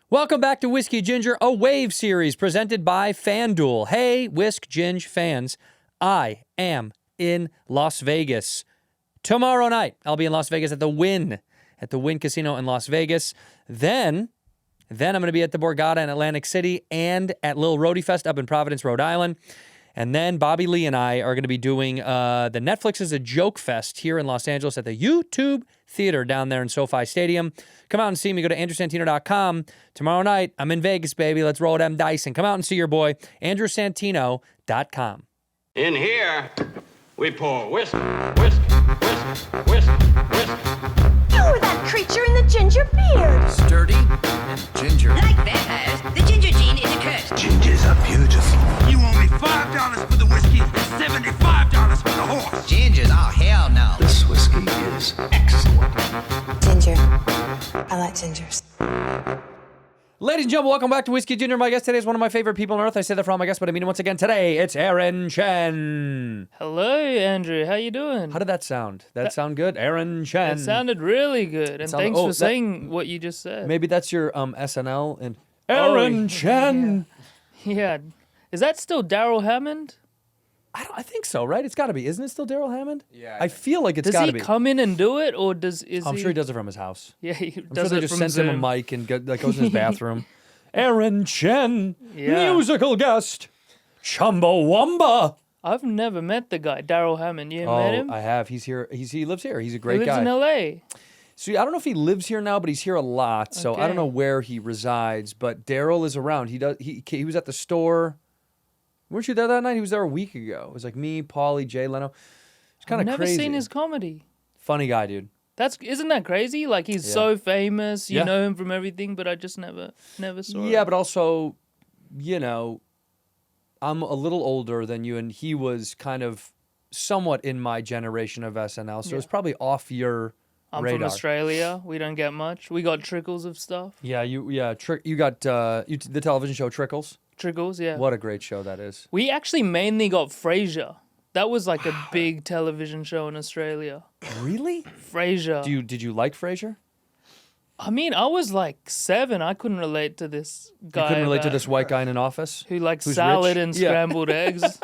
Welcome back to Whiskey Ginger, a wave series presented by Fanduel. Hey, Whisk Ginge fans, I am in Las Vegas. Tomorrow night, I'll be in Las Vegas at the Wynn Casino in Las Vegas. Then I'm going to be at the Borgata in Atlantic City and at Lil Roadie Fest up in Providence, Rhode Island. And then Bobby Lee and I are going to be doing the Netflix is a Joke Fest here in Los Angeles at the YouTube Theater down there in SoFi Stadium. Come out and see me. Go to andrewsantino.com. Tomorrow night, I'm in Vegas, baby. Let's roll them dice and come out and see your boy, andrewsantino.com. In here, we pour whisk, whisk, whisk, whisk, whisk. You were that creature in the ginger beard. Sturdy and ginger. Like vampires, the ginger gene is a curse. Gingers are beautiful. You owe me $5 for the whiskey and $75 for the horse. Gingers? Oh, hell no. This whiskey is excellent. Ginger. I like gingers. Ladies and gentlemen, welcome back to Whiskey Ginger. My guest today is one of my favorite people on earth. I say that for all my guests, but I mean it once again today. It's Aaron Chen. Hello, Andrew. How you doing? How did that sound? That sound good? Aaron Chen. It sounded really good, and thanks for saying what you just said. Maybe that's your SNL and Aaron Chen. Yeah. Is that still Daryl Hammond? I think so, right? It's got to be. Isn't it still Daryl Hammond? Yeah. I feel like it's got to be. Does he come in and do it, or I'm sure he does it from his house. Yeah, he I'm does sure they it just from sends Zoom. him a mic and goes in his bathroom. Aaron Chen, musical guest, Chumbawamba. I've never met the guy, Daryl Hammond. You met him? I have. He's here. He lives here. He's a great He lives guy. in L.A. See, I don't know if he lives here now, but he's here a lot. So I don't know where he resides. But Daryl is around. He was at the store. Weren't you there that night? He was there a week ago. It was like me, Paulie, Jay Leno. It's kind of I've crazy. never seen his comedy. Funny guy, dude. Isn't that crazy? Like he's so famous, you know him from everything, but I just never saw it. Yeah, but also, you know, I'm a little older than you, and he was kind of somewhat in my generation of SNL, so it's probably off your I'm radar. from Australia. We don't get much. We got trickles of stuff. Yeah, you got the television show Trickles. Trickles, yeah. What a great show that is. We actually mainly got Frasier. That was like a big television show in Australia. Really? Frasier. Did you like Frasier? I mean, I was like 7. I couldn't relate to this guy. You couldn't relate to this white guy in an office who likes who's salad rich? and scrambled eggs.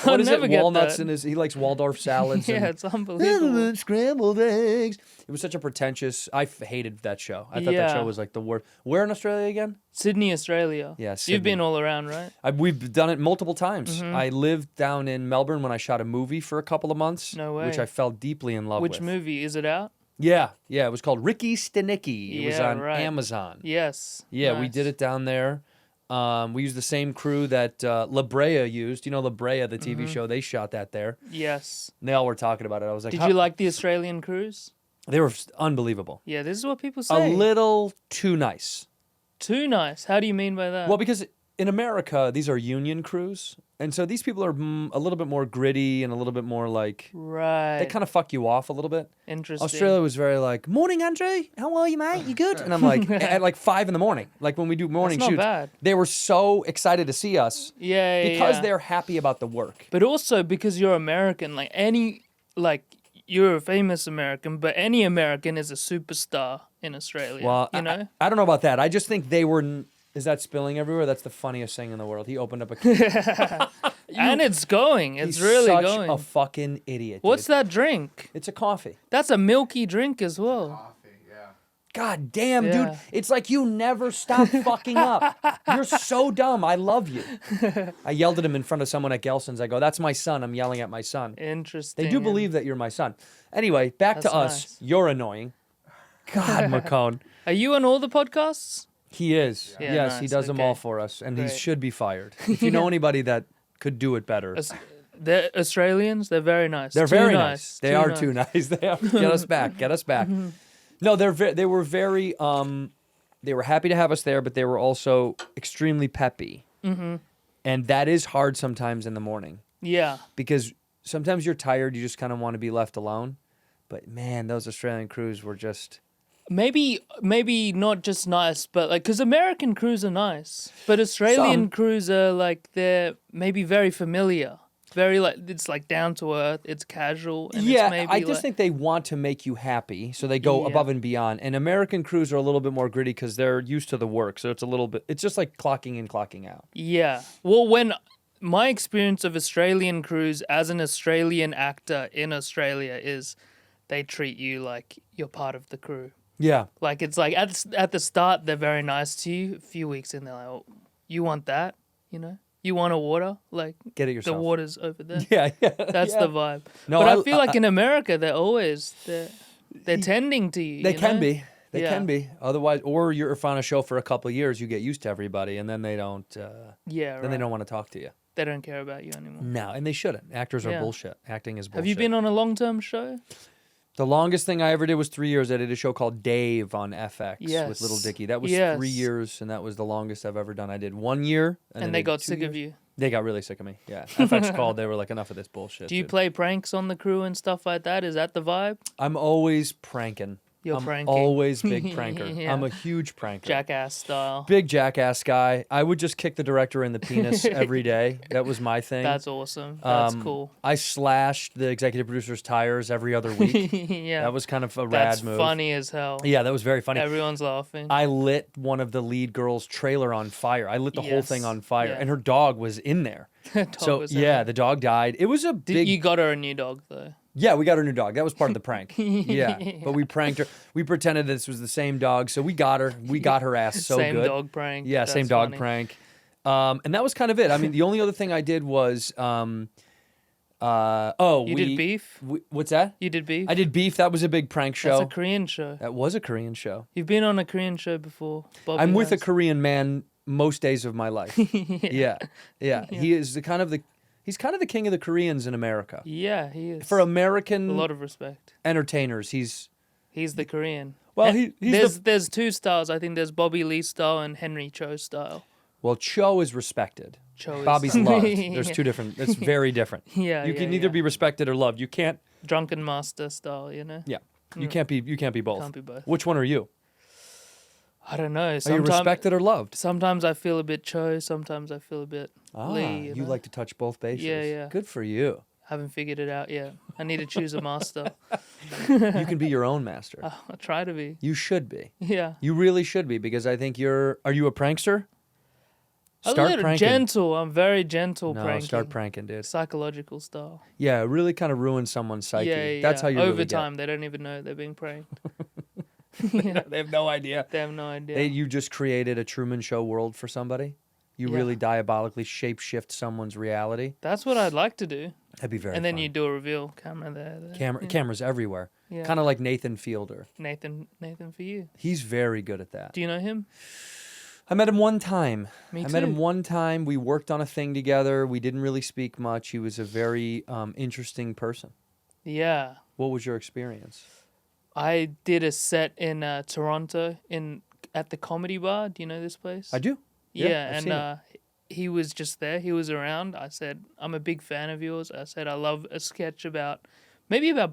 What is never it? get Walnuts that. in his. He likes Waldorf salads. Yeah, and it's unbelievable. scrambled eggs. It was such a pretentious. I hated that show. I thought that Yeah. show was like the worst. Where in Australia again? Sydney, Australia. Yeah, You've Sydney. been all around, right? We've done it multiple times. Mm-hmm. I lived down in Melbourne when I shot a movie for a couple of months. No way. Which I fell deeply in love with. Which movie? Is it out? Yeah. It was called Ricky Stenicki. It was Yeah, on right. Amazon. Yes. Yeah, we Nice. did it down there. We used the same crew that La Brea used. You know La Brea, the TV show? They shot that there. Yes. And they all were talking about it. I was like, Did you like the Australian cruise? They were unbelievable. Yeah, this is what people say. A little too nice. Too nice. How do you mean by that? Well, because in America, these are union crews. And so these people are a little bit more gritty and a little bit more like, right. they kind of fuck you off a little bit. Interesting. Australia was very like, morning, Andrew. How are you, mate? You good? And I'm like, at like 5 a.m, like when we do morning That's not shoots, bad. they were so excited to see us Yeah, because yeah. they're happy about the work. But also because you're American, you're a famous American, but any American is a superstar in Australia. Well, you know? I don't know about that. I just think they were. Is that spilling everywhere? That's the funniest thing in the world. He opened up a. And it's going. It's He's really such going. a fucking idiot. What's dude. that drink? It's a coffee. That's a milky drink as well. God damn, dude. Yeah. It's like you never stop fucking up. You're so dumb. I love you. I yelled at him in front of someone at Gelson's. I go, that's my son. I'm yelling at my son. Interesting. They do believe that you're my son. Anyway, back to That's us. nice. You're annoying. God, McCone. Are you on all the podcasts? He is. Yeah, yes, he nice, does them okay. all for us. And he Great. should be fired. If you know anybody that could do it better. They're Australians. They're very nice. They're Too very nice. They are too nice. They are. Get us back. Get us back. No, they were very. They were happy to have us there, but they were also extremely peppy. Mm-hmm. And that is hard sometimes in the morning Yeah. because sometimes you're tired. You just kind of want to be left alone. But man, those Australian crews were just. Maybe not just nice, but like, because American crews are nice, but Australian Some. crews are like, they're maybe very familiar. Very like it's like down to earth. It's casual. And Yeah, it's maybe I just like, think they want to make you happy, so they go Yeah. above and beyond. And American crews are a little bit more gritty because they're used to the work, so it's a little bit. It's just like clocking in, clocking out. Yeah. Well, when my experience of Australian crews as an Australian actor in Australia is, they treat you like you're part of the crew. Yeah, Like it's like at the start they're very nice to you. A few weeks in they're like, oh, you want that? You know, you want a water? Like get it the yourself. water's over there. Yeah, yeah. That's yeah. the vibe. No, but I feel like in America they're tending to you. They you can know? be. They Yeah. can be. Otherwise, or you're on a show for a couple of years, you get used to everybody, and then they don't. Yeah. Then they don't want to talk to you. They don't care about you anymore. No, and they shouldn't. Actors are Yeah. bullshit. Acting is bullshit. Have you been on a long-term show? The longest thing I ever did was 3 years. I did a show called Dave on FX with Yes. Little Dicky. That was Yes. 3 years, and that was the longest I've ever done. I did 1 year, then And they did got 2 sick of years. you. They got really sick of me. Yeah, FX called. They were like, "Enough of this bullshit." Do you dude." play pranks on the crew and stuff like that? Is that the vibe? I'm always pranking. You're I'm pranking. always big pranker. Yeah. I'm a huge pranker. Jackass style. Big jackass guy. I would just kick the director in the penis every day. That was my thing. That's awesome. That's Um, cool. I slashed the executive producer's tires every other week. Yeah. That was kind of a That's rad move. funny as hell. Yeah, that was very funny. Everyone's laughing. I lit one of the lead girl's trailer on fire. I lit the whole thing Yes. on fire, Yeah. and her dog was in there. Dog So was in yeah, there. the dog died. It was a big. You got her a new dog though. Yeah, we got her new dog. That was part of the prank. Yeah, but we pranked her. We pretended this was the same dog, so we got her. We got her ass so Same good. dog prank. Yeah, same That's dog funny. prank. And that was kind of it. I mean, the only other thing I did was, You we did beef. what's that? You did beef. I did beef. That was a big prank show. That's a Korean show. That was a Korean show. You've been on a Korean show before. Bobby I'm with a has. Korean man most days of my life. yeah. He is he's kind of the king of the Koreans in America. Yeah, he is. For American a lot of respect. entertainers, he's the Korean. Well, And he's there's two styles. I think there's Bobby Lee style and Henry Cho style. well, Cho is respected. Cho is- Bobby's loved. There's two different. It's very different. Yeah, You yeah, can either yeah. be respected or loved. You can't. Drunken master style. You know. Yeah. You can't be. You can't be both. Can't be both. Which one are you? I don't know. Are you Sometimes respected or loved? Sometimes I feel a bit Cho. Sometimes I feel a bit Lee. You know? like to touch both bases. Yeah, yeah. Good for you. Haven't figured it out yet. I need to choose a master. You can be your own master. I try to be. You should be. Yeah. You really should be because I think you're. Are you a prankster? A little gentle. I'm very gentle No, pranking. start pranking, dude. Psychological style. Yeah, it really kind of ruins someone's psyche. Yeah, yeah. That's how you Over really get. time, they don't even know they're being pranked. They have no idea. They have no idea. You just created a Truman Show world for somebody. You Yeah. really diabolically shapeshift someone's reality. That's what I'd like to do. That'd be very And then fun. you do a reveal. Camera there. Cameras everywhere. Yeah. Kind of like Nathan Fielder. Nathan for you. He's very good at that. Do you know him? I met him one time. Me I met him too. one time. We worked on a thing together. We didn't really speak much. He was a very interesting person. Yeah. What was your experience? I did a set in Toronto at the Comedy Bar. Do you know this place? I do. Yeah, I've and seen it. he was just there. He was around. I said, I'm a big fan of yours. I said, I love a sketch about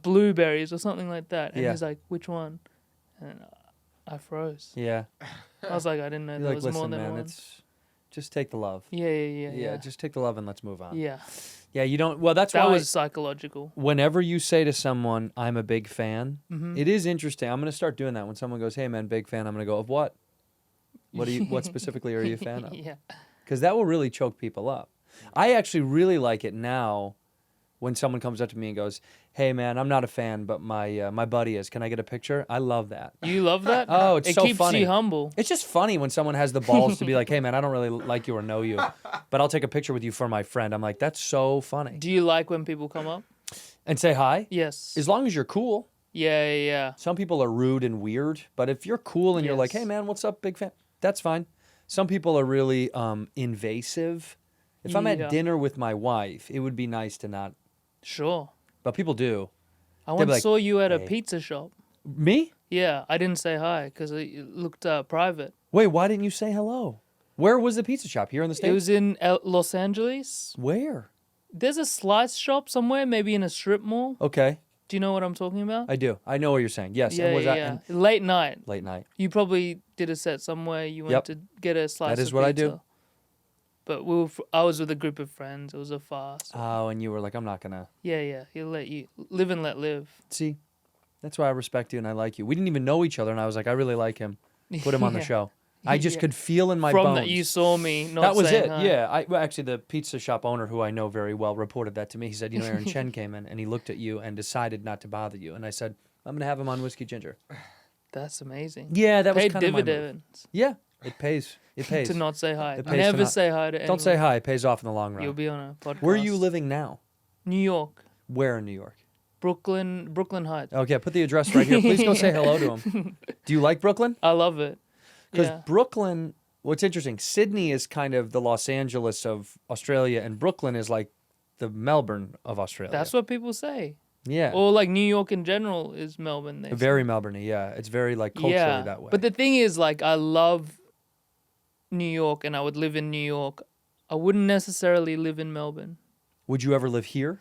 blueberries or something like that. And Yeah. he's like, which one? And I froze. Yeah. I was like, I didn't know You're there like, was listen, more than man, one. it's just take the love. Yeah. Just take the love and let's move on. Yeah. Yeah, you don't. Well, that's That why. was psychological. Whenever you say to someone, "I'm a big fan," Mm-hmm. it is interesting. I'm gonna start doing that. When someone goes, "Hey, man, big fan," I'm gonna go, "Of what? What specifically are you a fan of?" Yeah. Because that will really choke people up. I actually really like it now when someone comes up to me and goes, "Hey, man, I'm not a fan, but my buddy is. Can I get a picture?" I love that. You love that? Oh, it's it so keeps funny. you humble. It's just funny when someone has the balls to be like, "Hey, man, I don't really like you or know you, but I'll take a picture with you for my friend." I'm like, "That's so funny." Do you like when people come up? And say hi. Yes. As long as you're cool. Yeah. Some people are rude and weird, but if you're cool and you're like, Yes. "Hey, man, what's up, big fan?" That's fine. Some people are really invasive. If I'm Yeah. at dinner with my wife, it would be nice to not. Sure. But people do. I They'd once be like, saw you at a "Hey." pizza shop. Me? Yeah, I didn't say hi because it looked private. Wait, why didn't you say hello? Where was the pizza shop? Here in the States? It was in Los Angeles. Where? There's a slice shop somewhere, maybe in a strip mall. Okay, Do you know what I'm talking about? I do. I know what you're saying. Yes. Yeah, and was yeah, that yeah. Late night. late night? You probably did a set somewhere. You went Yep. to get a slice That is of what I pizza. do. But I was with a group of friends. It was a farce. Oh, and you were like, I'm not gonna. Yeah. He'll let you live and let live. See, that's why I respect you and I like you. We didn't even know each other, and I was like, I really like him. Put him on the Yeah. show. I just Yeah. could feel in my From bones. that you saw me. Not That was saying it. hi. Yeah. Well, actually, the pizza shop owner, who I know very well, reported that to me. He said, Aaron Chen came in and he looked at you and decided not to bother you. And I said, I'm gonna have him on Whiskey Ginger. That's amazing. Yeah, that was Paid kind of my move. dividends Yeah, it pays. It pays. to not say hi. It pays to Never not- say hi to anyone. Don't say hi. It pays off in the long run. You'll be on a podcast. Where are you living now? New York, Where in New York? Brooklyn Heights. Okay, put the address right here. Please go say hello to him. Do you like Brooklyn? I love it. Because Yeah. Brooklyn, what's interesting, Sydney is kind of the Los Angeles of Australia, and Brooklyn is like the Melbourne of Australia. That's what people say. Yeah. Or like New York in general is Melbourne. They say. Very Melbourne-y, yeah. It's very like culturally that way. But the thing is, like, I love New York and I would live in New York. I wouldn't necessarily live in Melbourne. Would you ever live here?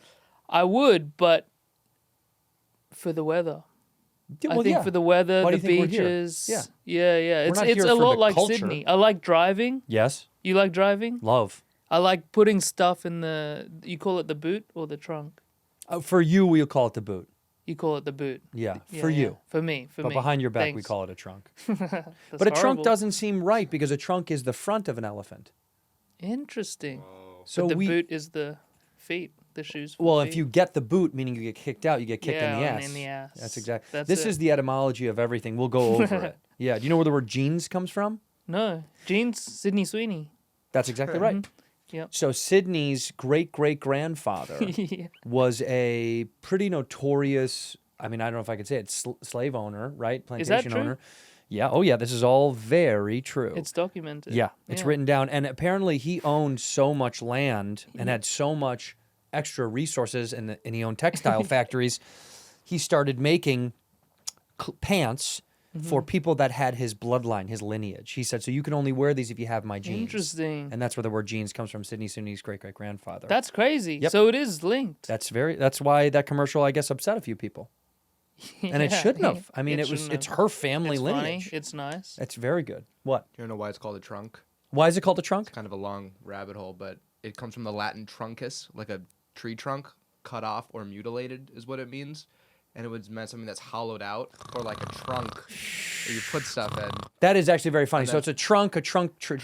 I would, but for the weather. Yeah, I think for the weather, Why do the you think we're here? beaches. Yeah. Yeah. It's not it's here a for lot the like culture. Sydney. I like driving. Yes. You like driving? Love. I like putting stuff in you call it the boot or the trunk? For you, we'll call it the boot. You call it the boot. Yeah, Yeah, for yeah. you. For me. But behind your back, we Thanks. call it a trunk. That's But a trunk horrible. doesn't seem right because a trunk is the front of an elephant. Interesting. So But the we. boot is the feet, the shoes. For Well, the if feet. you get the boot, meaning you get kicked out, you get kicked in the Yeah, ass. in the ass. That's exactly. That's This it. is the etymology of everything. We'll go over it. Yeah. Do you know where the word jeans comes from? No, jeans, Sydney Sweeney. That's exactly right. Yep. So Sydney's great-great-grandfather Yeah. was a pretty notorious, I mean, I don't know if I could say it, slave owner, right? Plantation true? owner. Yeah. Oh, yeah. This is all very true. It's documented. Yeah, it's written down. And apparently he owned so much land and had so much extra resources, and he owned textile factories. He started making pants for people that had his bloodline, his lineage. He said, so you can only wear these if you have my genes. Interesting. And that's where the word jeans comes from, Sydney Sweeney's great-great-grandfather. That's crazy. Yep. So it is linked. That's why that commercial, I guess, upset a few people. And it Yeah. shouldn't have. I mean, shouldn't it's have. her family It's lineage. funny. It's nice. It's very good. What? You know why it's called a trunk? Why is it called a trunk? Kind of a long rabbit hole, but it comes from the Latin truncus, like a tree trunk, cut off or mutilated is what it means. And it would mean something that's hollowed out, or like a trunk that you put stuff in. That is actually very funny. And So then- it's a trunk.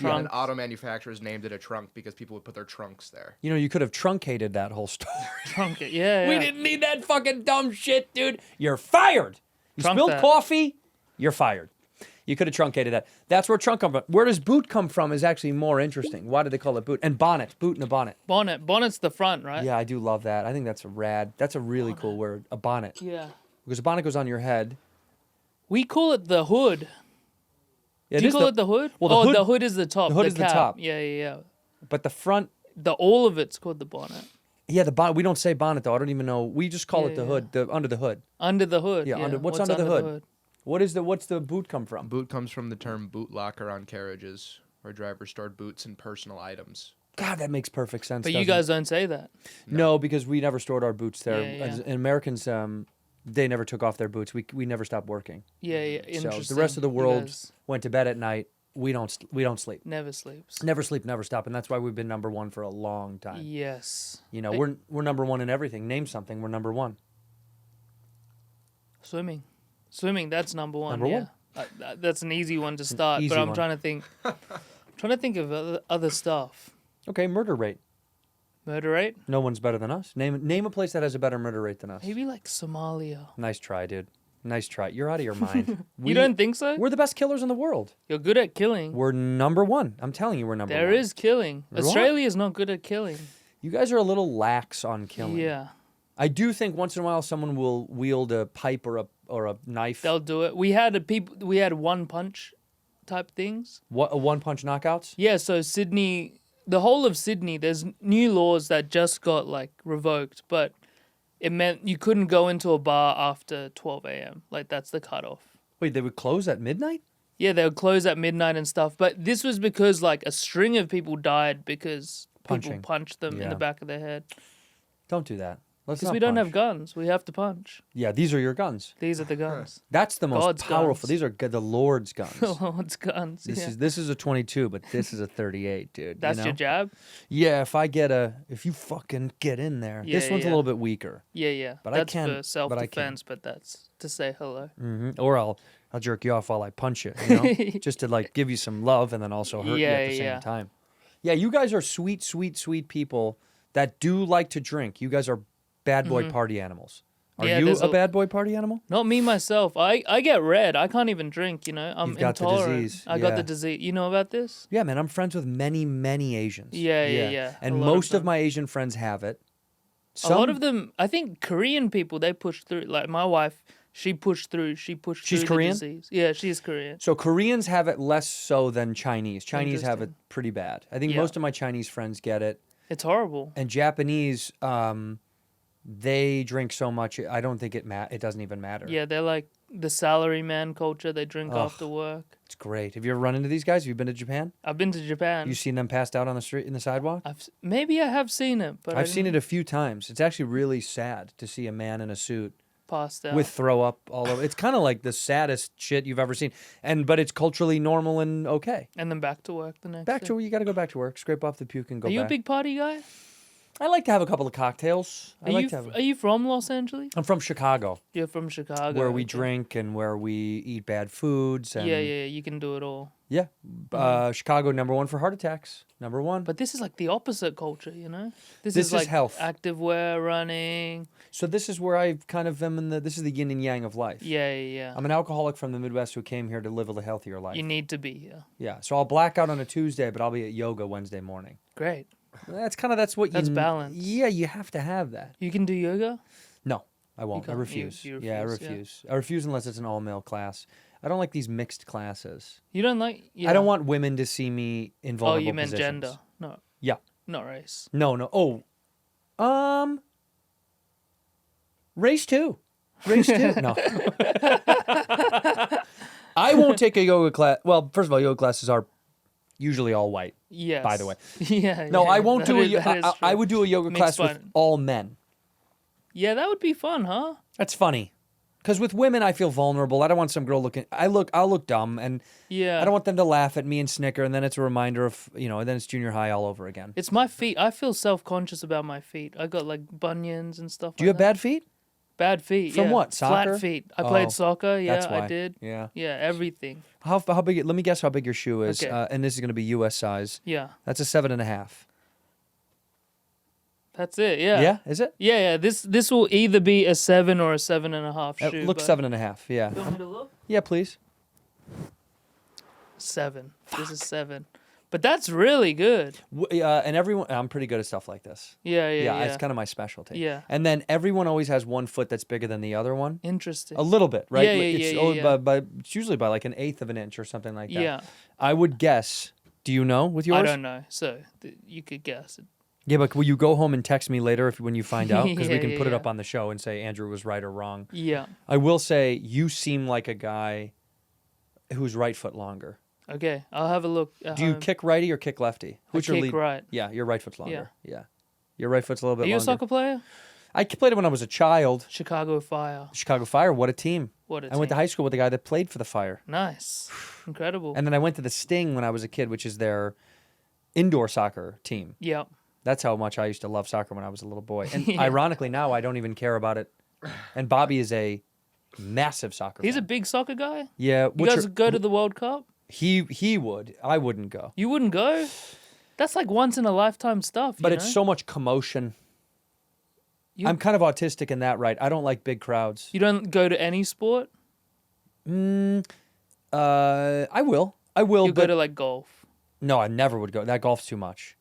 Yeah, and auto manufacturers named it a trunk because people would put their trunks there. You know, you could have truncated that whole story. Trunk it. Yeah. We yeah. didn't need that fucking dumb shit, dude. You're fired. You Trunk spilled that. coffee, you're fired. You could have truncated that. That's where trunk comes from. Where does boot come from is actually more interesting. Why do they call it boot? And bonnet. Boot and a bonnet. Bonnet. Bonnet's the front, right? Yeah, I do love that. I think that's a really cool word. A bonnet. Yeah. Because a bonnet goes on your head. We call it the hood. Yeah, Do you call it the hood? Well, the hood- the hood is the top. the hood is the cap. top. Yeah. But the front, All of it's called the bonnet. yeah, the bonnet. We don't say bonnet though. I don't even know. We just call Yeah, it the yeah. hood, the under the hood. Under the hood. Yeah, Yeah. what's under the hood? What's the boot come from? Boot comes from the term boot locker on carriages, where drivers stored boots and personal items. God, that makes perfect sense. But you doesn't it? guys don't say that. No, because we never stored our boots there. Yeah, yeah. And Americans, they never took off their boots. We never stopped working. Yeah. So Interesting. the rest of the You world guys went to bed at night. We don't sleep. never sleeps. Never sleep, never stop, and that's why we've been number one for a long time. Yes. You know, Hey. we're number one in everything. Name something, we're number one. Swimming. Swimming, that's number one. Number yeah. one. That's an easy one to start, easy but I'm one. trying to think of other stuff. Okay, murder rate. Murder rate? No one's better than us. Name a place that has a better murder rate than us. Maybe like Somalia. Nice try, dude. Nice try. You're out of your mind. You don't think so? We're the best killers in the world. You're good at killing. We're number one. I'm telling you, we're number one. There is killing. What? Australia is not good at killing. You guys are a little lax on killing. Yeah. I do think once in a while someone will wield a pipe or a knife. They'll do it. We had one punch type things. What one punch knockouts? Yeah, so Sydney, the whole of Sydney, there's new laws that just got like revoked, but it meant you couldn't go into a bar after 12 a.m. Like that's the cutoff. Wait, they would close at midnight? Yeah, they would close at midnight and stuff. But this was because like a string of people died because Punching. people punched them in Yeah. the back of their head. Don't do that. Let's Because not we don't have punch. guns. We have to punch. Yeah, these are your guns. These are the guns. That's the most God's powerful. guns. These are the Lord's guns. The Lord's guns. This is a 22, but this is a 38, dude. That's you your know? jab? Yeah, if you fucking get in there. Yeah, this one's a yeah. little bit weaker. Yeah. But I that's can- for but I self-defense, but that's to say hello. Or I'll jerk you off while I punch you, you know? Just to like give you some love and then also hurt you at the same time. Yeah, you guys are sweet, sweet, sweet people that do like to drink. You guys are bad boy party animals. Are Yeah, you there's a bad boy party animal? Not me myself. I get red. I can't even drink, you know. I'm You've got the intolerant. disease, I got yeah. the disease. You know about this? Yeah, man, I'm friends with many, many Asians. Yeah. And A lot most of them. my Asian friends have it. A lot of them, I think Korean people, they push through. Like my wife, she pushed through. She pushed She's through Korean? the disease. Yeah, she's Korean. So Koreans have it less so than Chinese. Chinese have it Interesting. pretty bad. I think Yeah. most of my Chinese friends get it. It's horrible. And Japanese, they drink so much. I don't think it doesn't even matter. Yeah, they're like the salary man culture. They drink Ugh. after work. It's great. Have you ever run into these guys? Have you been to Japan? I've been to Japan. You seen them passed out on the street in the sidewalk? Maybe I have seen it, but I've seen it a few times. It's actually really sad to see a man in a suit passed out. with throw up all over. It's kind of like the saddest shit you've ever seen. But it's culturally normal and okay. And then back to work the next Back day. to you got to go back to work, scrape off the puke and go Are you back. a big party guy? I like to have a couple of cocktails. I like to have. Are you from Los Angeles? I'm from Chicago, You're from Chicago. where we okay. drink and where we eat bad foods. And Yeah, you can do it all. Yeah. Chicago, #1 for heart attacks. #1. But this is like the opposite culture, you know? This is is like health. active wear, running. So this is where I kind of am this is the yin and yang of life. Yeah. I'm an alcoholic from the Midwest who came here to live a healthier life. You need to be here. Yeah. So I'll black out on a Tuesday, but I'll be at yoga Wednesday morning. Great. That's what That's you balance. Yeah, you have to have that. You can do yoga? No, I won't. I can't. refuse. You Yeah, I refuse, yeah. refuse. I refuse unless it's an all-male class. I don't like these mixed classes. You don't like... Yeah. I don't want women to see me in Oh, vulnerable you meant positions. gender. No, Yeah. not race. No. Oh. Race 2. Race 2. No. I won't take a yoga class. Well, first of all, yoga classes are usually all white. Yes. By the way. Yeah. No, yeah, I won't that do is- that is I true. would do a yoga Mixed class with fun. all men. Yeah, that would be fun, huh? That's funny. Because with women, I feel vulnerable. I don't want some girl looking. I'll look dumb, and Yeah. I don't want them to laugh at me and snicker, and then it's a reminder of and then it's junior high all over again. It's my feet. I feel self-conscious about my feet. I got like bunions and stuff Do you like have that. bad feet? Bad feet. From yeah. what, soccer? Flat feet. I Oh, played soccer. Yeah, that's why. I did. Yeah. Yeah, everything. How big? Let me guess how big your shoe is. Okay. And this is going to be U.S. size. Yeah. That's a 7.5. That's it. Yeah. Yeah, is it? Yeah. This will either be a 7 or a 7.5 shoe. It looks but- 7.5. Yeah. You want me to look? Yeah, please. 7. This is 7. But that's really good. And everyone, I'm pretty good at stuff like this. Yeah. It's kind of my specialty. Yeah. And then everyone always has one foot that's bigger than the other one. Interesting. A little bit, right? Yeah, It's it's usually by like 1/8 of an inch or something like that. Yeah. I would guess. Do you know with yours? I don't know. So you could guess it. Yeah, but will you go home and text me later when you find out? Because we can Yeah, put it yeah. up on the show and say Andrew was right or wrong. Yeah. I will say you seem like a guy who's right foot longer. Okay. I'll have a look. Do you kick righty or kick lefty? Who's your kick lead? right. Yeah, your right foot's longer. Yeah. Your right foot's a little bit Are you a longer. soccer player? I played it when I was a child. Chicago Fire. Chicago Fire, what a team. What a I went to team. high school with a guy that played for the Fire. Nice. Incredible. And then I went to the Sting when I was a kid, which is their indoor soccer team. Yeah. That's how much I used to love soccer when I was a little boy. And Yeah. ironically, now I don't even care about it. And Bobby is a massive soccer He's a fan. big soccer guy. Yeah. You guys go to the World Cup? He would. I wouldn't go. You wouldn't go? That's like once in a lifetime stuff. But you it's know? so much commotion. You- I'm kind of autistic in that, right? I don't like big crowds. You don't go to any sport? I will. I will, You but go to like golf, no, I never would go. That golf's too much.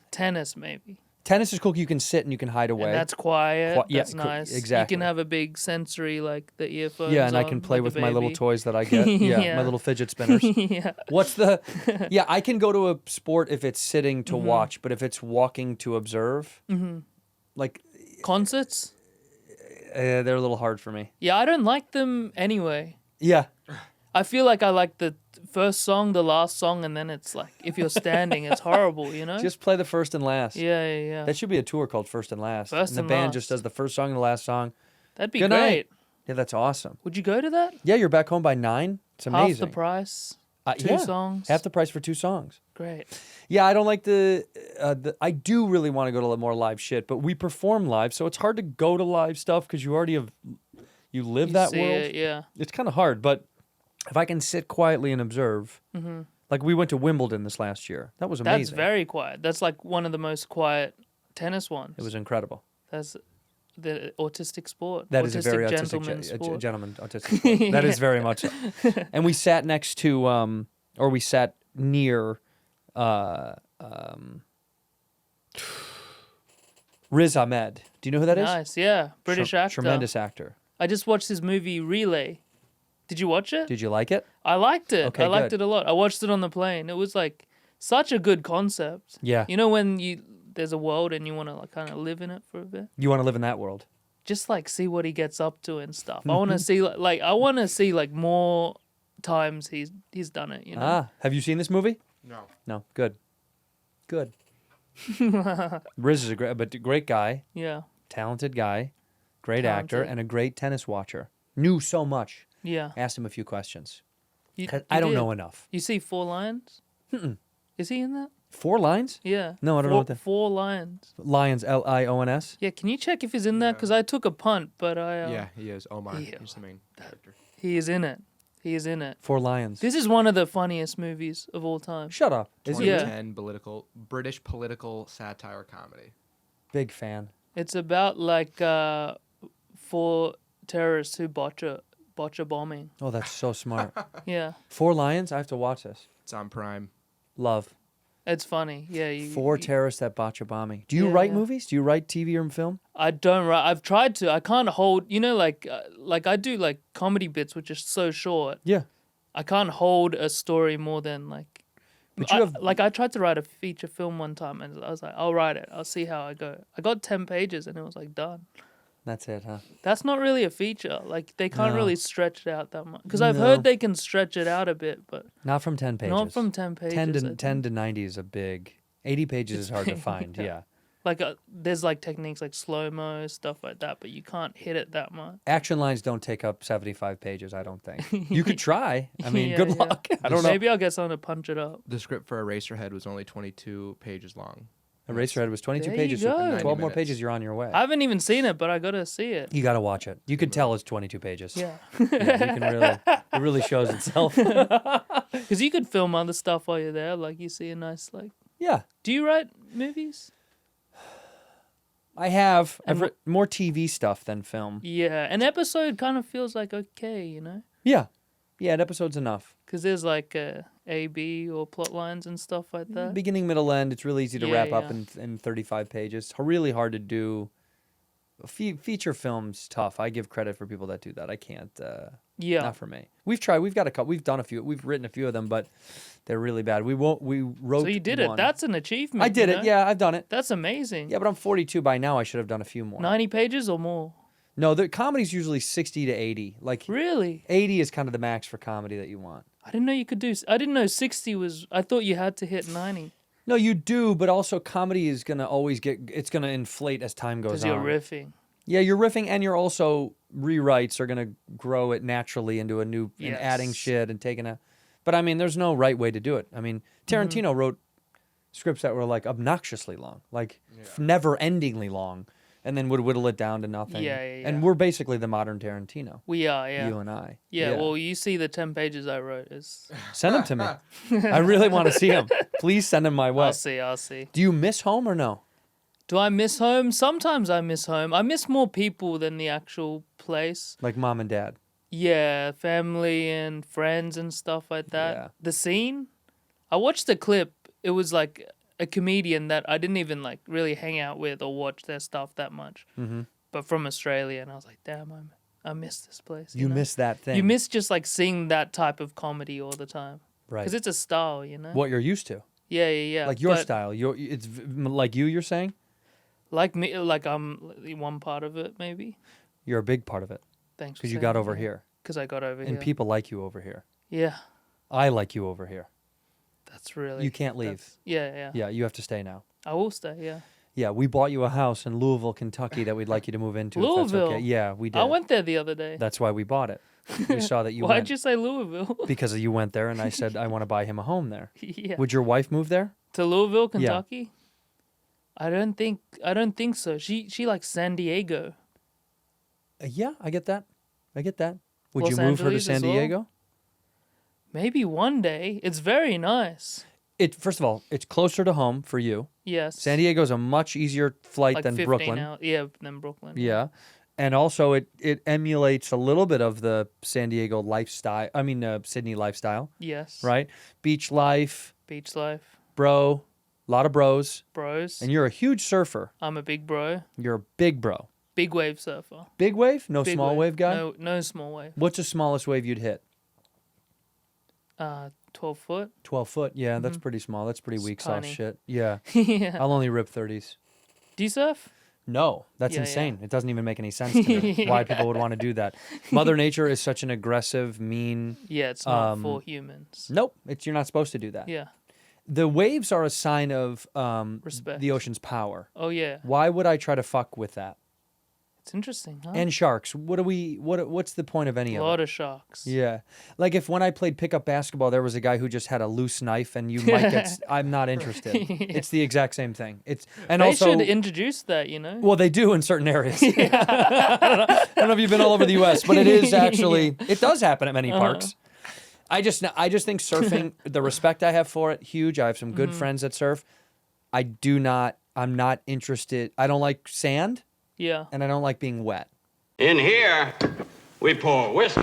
tennis maybe. Tennis is cool. You can sit and you can hide away. And that's quiet. Yeah, That's nice. exactly. You can have a big sensory like the earphones. Yeah, and I on, can play like a with my little baby. toys that I get. Yeah, Yeah. my little fidget spinners. Yeah. What's the? Yeah, I can go to a sport if it's sitting to watch, but if it's walking to observe, like Concerts? they're a little hard for me. Yeah, I don't like them anyway. Yeah, I feel like I like the first song, the last song, and then it's like if you're standing, it's horrible, you know? Just play the first and last. Yeah. That should be a tour called First and Last. First and the and band Last. just does the first song and the last song. That'd be Good great. night. Yeah, that's awesome. Would you go to that? Yeah, you're back home by 9. It's amazing. Half the price. Two yeah, songs. Half the price for 2 songs. Great. Yeah, I don't like the I do really want to go to more live shit, but we perform live, so it's hard to go to live stuff because you already have you live that see world. it, yeah. It's kind of hard, but if I can sit quietly and observe, like we went to Wimbledon this last year, that was amazing. That's very quiet. That's like one of the most quiet tennis ones. It was incredible. That's the autistic sport. That is a very gentleman autistic sport. gentleman autistic sport. That is very much so. And we sat next to or we sat near Riz Ahmed. Do you know who that is? Nice, yeah. British actor. Tremendous actor. I just watched his movie Relay. Did you watch it? Did you like it? I liked it. Okay, I liked good. it a lot. I watched it on the plane. It was like such a good concept. Yeah. You know when there's a world and you want to like kind of live in it for a bit? You want to live in that world? Just like see what he gets up to and stuff. I Mm-hmm. want to see like more times he's done it, you know. Ah, have you seen this movie? No. No. Good. Good. Riz is a great guy, Yeah. talented guy, great actor, Talented. and a great tennis watcher. Knew so much. Yeah. Asked him a few questions. You, I don't did. know enough. You see 4 Lions? Is he in that? 4 lines? Yeah. No, I don't know what the 4 Lions. Lions. Lions. Yeah, can you check if he's in that? Because I took a punt, but I. Yeah, he is. Omar. Yeah. He's the main character. He is in it. He is in it. 4 lions. This is one of the funniest movies of all time. Shut up. Is he? Yeah. 2010 British political satire comedy. Big fan. It's about like 4 terrorists who botch a bombing. Oh, that's so smart. Yeah, 4 lions. I have to watch this. It's on Prime. Love. it's funny. Yeah, 4 terrorists that botch a bombing. Do you Yeah, write yeah. movies? Do you write TV or film? I don't write. I've tried to. I can't hold. You know, like I do like comedy bits, which are so short. Yeah. I can't hold a story more than like. But you have like I tried to write a feature film one time, and I was like, I'll write it. I'll see how I go. I got 10 pages, and it was like done. That's it, huh? That's not really a feature. Like they can't No. really stretch it out that much. Because I've No. heard they can stretch it out a bit, but Not from 10 pages. not from 10 pages. 10 I to think. 10 to 90 is a big. 80 pages is hard to big, find. yeah. Yeah. Like there's like techniques like slow mo stuff like that, but you can't hit it that much. Action lines don't take up 75 pages, I don't think. You could try. I mean, Yeah, good yeah. luck. I don't know. Maybe I'll get someone to punch it up. The script for Eraserhead was only 22 pages long. Eraserhead was 22 There you pages. So go. 12 more 90 pages, minutes. you're on your way. I haven't even seen it, but I gotta see it. You got to watch it. You could tell it's 22 pages. Yeah, Yeah, you can really, it really shows itself. because you could film other stuff while you're there. Like you see a nice like. Yeah. Do you write movies? I have. I've And written more TV stuff than film. Yeah, an episode kind of feels like okay, you know, Yeah. Yeah, an episode's enough. because there's like A, B, or plot lines and stuff like that. Beginning, middle, end. It's really easy to Yeah, wrap up yeah. in 35 pages. It's really hard to do. Feature films tough. I give credit for people that do that. I can't. Yeah, Not for me. We've tried. We've got a couple. We've done a few. We've written a few of them, but they're really bad. We won't. We wrote. so you did one. it. That's an achievement. I did you it. know? Yeah, I've done it. That's amazing. Yeah, but I'm 42 by now. I should have done a few more. 90 pages or more. No, the comedy's usually 60 to 80. Like Really? 80 is kind of the max for comedy that you want. I didn't know you could do. I didn't know 60 was. I thought you had to hit 90 No, you do, but also comedy is gonna always get. It's gonna inflate as time goes because on. you're riffing. Yeah, you're riffing, and you're also rewrites are gonna grow it naturally into a new and adding Yes. shit and taking a. But I mean, there's no right way to do it. I mean, Tarantino wrote scripts that were like obnoxiously long, like never-endingly long, and then would whittle it down to nothing. Yeah, yeah, And yeah. we're basically the modern Tarantino. We are. Yeah. You and I. Yeah. Well, you see the 10 pages I wrote is. Send them to me. I really want to see them. Please send them my way. I'll see. I'll see. Do you miss home or no? Do I miss home? Sometimes I miss home. I miss more people than the actual place. Like mom and dad. Yeah, family and friends and stuff like that. Yeah. The scene. I watched the clip. It was like a comedian that I didn't even like really hang out with or watch their stuff that much. Mm-hmm. But from Australia, and I was like, damn, I miss this place. You know? miss that thing. You miss just like seeing that type of comedy all the time. right. Because it's a style, you know? What you're used to. Yeah, yeah, yeah. Like your But style. It's like you're saying? Like me, like I'm one part of it, maybe. You're a big part of it. Thanks. Because you got over here. Because I got over And here. people like you over here. Yeah, I like you over here. that's really. You can't leave. Yeah. Yeah, you have to stay now. I will stay. Yeah. Yeah, we bought you a house in Louisville, Kentucky that we'd like you to move into. If that's Louisville? okay. Yeah, we did. I went there the other day. That's why we bought it. We saw that you Why'd went you say Louisville? because you went there, and I said I want to buy him a home there. Yeah. Would your wife move there? To Louisville, Kentucky? I don't think so. She likes San Diego. Yeah, I get that. Would Los you move her to Angeles San as well? Diego? Maybe one day. It's very nice. First of all, it's closer to home for you. Yes. San Diego's a much easier flight like than 15 Brooklyn. hours. Yeah, than Brooklyn. Yeah. And also it emulates a little bit of the San Diego lifestyle. I mean, Sydney lifestyle, Yes. right? Beach life, Beach life. bro, a lot of bros. Bros. And you're a huge surfer. I'm a big bro. You're a big bro. Big wave surfer. Big wave? No Big small wave guy? No small wave. What's the smallest wave you'd hit? 12 foot. 12 foot. Yeah, that's pretty small. That's pretty weak sauce tiny. shit. Yeah. Yeah. I'll only rip 30s. Do you surf? No, that's Yeah, insane. It doesn't even make any sense to me why people would want to do that. Mother Nature is such an aggressive, mean. Yeah, it's not for humans. Nope, you're not supposed to do that. Yeah. The waves are a sign of Respect. the ocean's power. Oh yeah. Why would I try to fuck with that? It's interesting, huh? And sharks. What's the point of any a of it? lot of sharks. Yeah. Like if when I played pickup basketball, there was a guy who just had a loose knife and you might get, I'm not interested. It's the exact same thing. And They also, should introduce that, you know? well, they do in certain areas. I don't know if you've been all over the U.S., but it is actually, it does happen at many parks. I just think surfing, the respect I have for it, huge. I have some good friends that surf. I'm not interested. I don't like sand. Yeah. And I don't like being wet. In here, we pour whisk.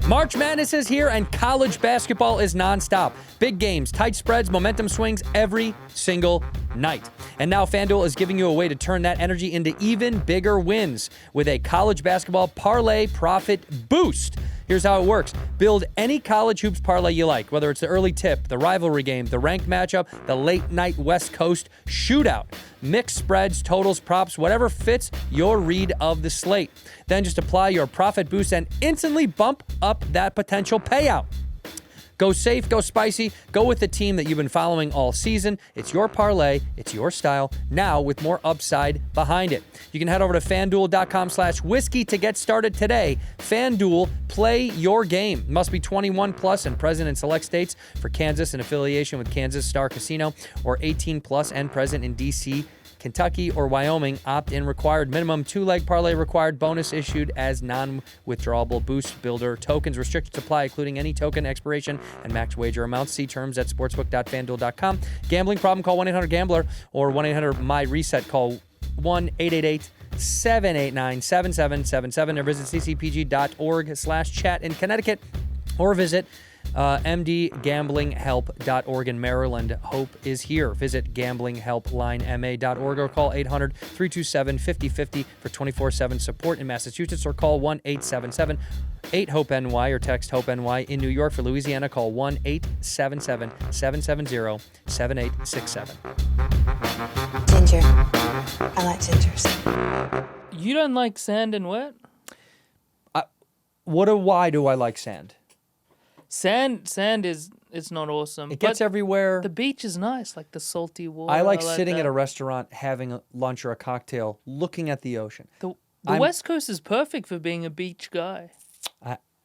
March Madness is here and college basketball is nonstop. Big games, tight spreads, momentum swings every single night. And now FanDuel is giving you a way to turn that energy into even bigger wins with a college basketball parlay profit boost. Here's how it works. Build any college hoops parlay you like, whether it's the early tip, the rivalry game, the ranked matchup, the late night West Coast shootout. Mixed spreads, totals, props, whatever fits your read of the slate. Then just apply your profit boost and instantly bump up that potential payout. Go safe, go spicy, go with the team that you've been following all season. It's your parlay, it's your style, now with more upside behind it. You can head over to fanduel.com/whiskey to get started today. FanDuel, play your game. Must be 21 plus and present in select states. For Kansas, in affiliation with Kansas Star Casino, or 18 plus and present in D.C., Kentucky, or Wyoming. Opt-in required. Minimum 2-leg parlay required. Bonus issued as non-withdrawable boost builder tokens. Restricted supply, including any token expiration and max wager amounts. See terms at sportsbook.fanduel.com. Gambling problem? Call 1-800-GAMBLER or 1-800-MY-RESET. Call 1-888-789-7777 or visit ccpg.org/chat in Connecticut or visit mdgamblinghelp.org in Maryland. Hope is here. Visit gamblinghelplinema.org or call 800-327-5050 for 24/7 support in Massachusetts, or call 1-877-8-HOPE-NY or text HOPE-NY in New York. For Louisiana, call 1-877-770-7867. Ginger. I like gingers. You don't like sand and wet? Why do I like sand? Sand is it's not awesome. It gets but everywhere. The beach is nice, like the salty water. I like sitting that. at a restaurant, having a lunch or a cocktail, looking at the ocean. The I'm- West Coast is perfect for being a beach guy.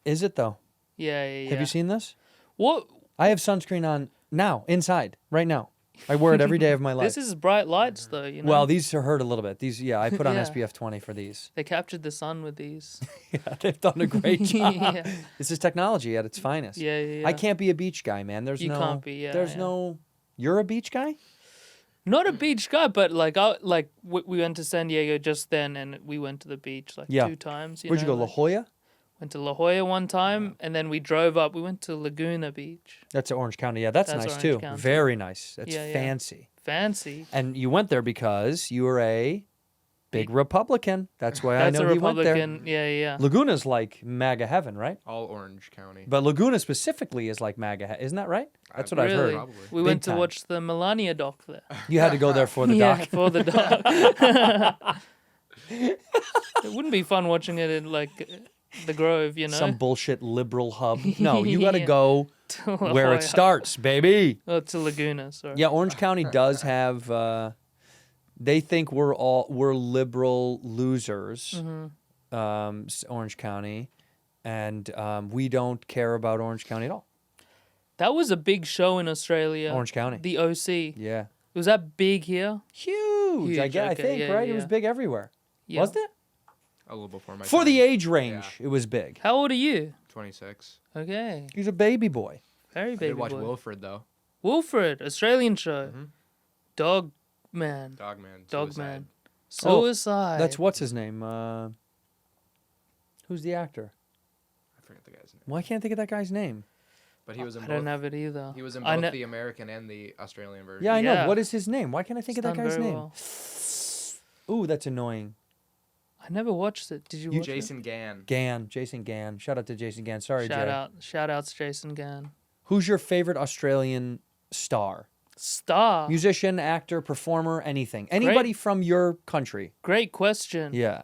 Is it though? Yeah. Have you seen this? What? I have sunscreen on now, inside, right now. I wear it every day of my life. This is bright lights, though. You know. Well, these are hurt a little bit. I put on Yeah. SPF 20 for these. They captured the sun with these. Yeah, they've done a great job. Yeah. This is technology at its finest. Yeah. I can't be a beach guy, man. You can't be, yeah, There's yeah. no. You're a beach guy? Not a beach guy, but we went to San Diego just then, and we went to the beach 2 times. Where'd you go, La Jolla? Went to La Jolla one time, and then we drove up. We went to Laguna Beach. That's Orange County. Yeah, that's That's nice Orange too. County. Very nice. It's Yeah. fancy. Fancy. And you went there because you were a big Republican. That's why That's I know a he went there. Republican. Yeah. Laguna's like MAGA heaven, right? All Orange County. But Laguna specifically is like MAGA heaven. Isn't that right? That's what I've Really? heard. Probably. We Big went to time. watch the Melania doc there. You had to go there for the Yeah, doc. for the doc. It wouldn't be fun watching it in the Grove, you know. Some bullshit liberal hub. No, you got to Yeah. go To La where it Jolla. starts, baby. Oh, to Laguna, sorry. Yeah, Orange County does have. They think we're liberal losers. Orange County, and we don't care about Orange County at all. That was a big show in Australia. Orange County. The OC. Yeah, Was that big here? huge. I Huge, I okay, think yeah, right. It was yeah. big everywhere, Yeah. wasn't it? A little before my For time. the age range, Yeah. it was big. How old are you? 26. Okay. He's a baby boy. Very I baby did watch boy. Wilfred though. Wilfred, Australian show. Dog Man. Dogman. Dog Suicide. Man. Oh, Suicide. That's what's his name. Who's the actor? I forget the guy's name. Why can't I think of that guy's name? But he was in I both. don't have it either. He was in I both kn- the American and the Australian version. Yeah, I know. Yeah. What is his name? Why can't I think of that Done guy's very name? well. Ooh, that's annoying. I never watched it. Did you watch Jason Gann. Jason Gann. Shout out to Jason Gann. Sorry, it? Jay. Shout outs Jason Gann. Who's your favorite Australian star? Star. Musician, actor, performer, anything. Anybody from your country. Great question. Yeah.